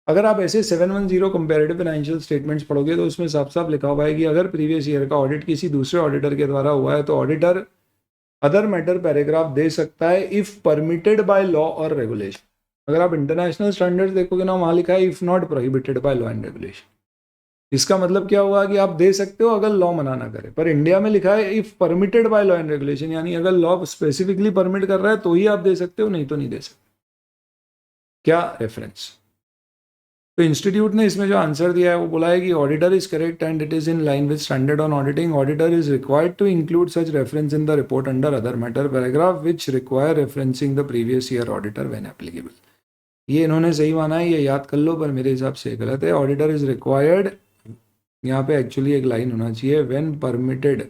[SPEAKER 1] अगर आप ऐसे 710 कंपेरेटिव फाइनेंशियल स्टेटमेंट्स पढ़ोगे तो उसमें साफ साफ लिखा हुआ है कि अगर प्रीवियस ईयर का ऑडिट किसी दूसरे ऑडिटर के द्वारा हुआ है तो ऑडिटर अदर मैटर पैराग्राफ दे सकता है इफ परमिटेड बाय लॉ और रेगुलेशन। अगर आप इंटरनेशनल स्टैंडर्ड्स देखोगे ना, वहां लिखा है if not prohibited by law and regulation. इसका मतलब क्या हुआ कि आप दे सकते हो अगर लॉ मना ना करे, पर इंडिया में लिखा है if permitted by law and regulation, यानी अगर लॉ स्पेसिफिकली परमिट कर रहा है तो ही आप दे सकते हो, नहीं तो नहीं दे सकते। क्या रेफरेंस? तो इंस्टीट्यूट ने इसमें जो आंसर दिया है वो बोला है कि auditor is correct and it is in line with standard on auditing. Auditor is required to include such reference in the report under other matter paragraph which require referencing the previous year auditor when applicable. ये इन्होंने सही माना है, ये याद कर लो, पर मेरे हिसाब से गलत है। ऑडिटर इज रिक्वायर्ड, यहाँ पे एक्चुअली एक लाइन होना चाहिए when permitted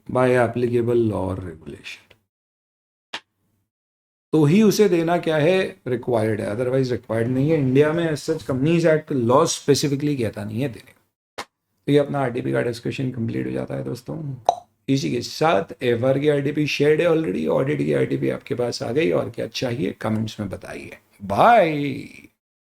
[SPEAKER 1] by applicable law और रेगुलेशन, तो ही उसे देना क्या है, रिक्वायर्ड है, अदरवाइज रिक्वायर्ड नहीं है। इंडिया में as such companies act law specifically कहता नहीं है देने। तो ये अपना आरटीपी का डिस्कशन कंप्लीट हो जाता है दोस्तों। इसी के साथ एफआर की आरटीपी शेयर्ड है ऑलरेडी, ऑडिट की आरटीपी आपके पास आ गई, और क्या चाहिए कमेंट्स में बताइए। बाय।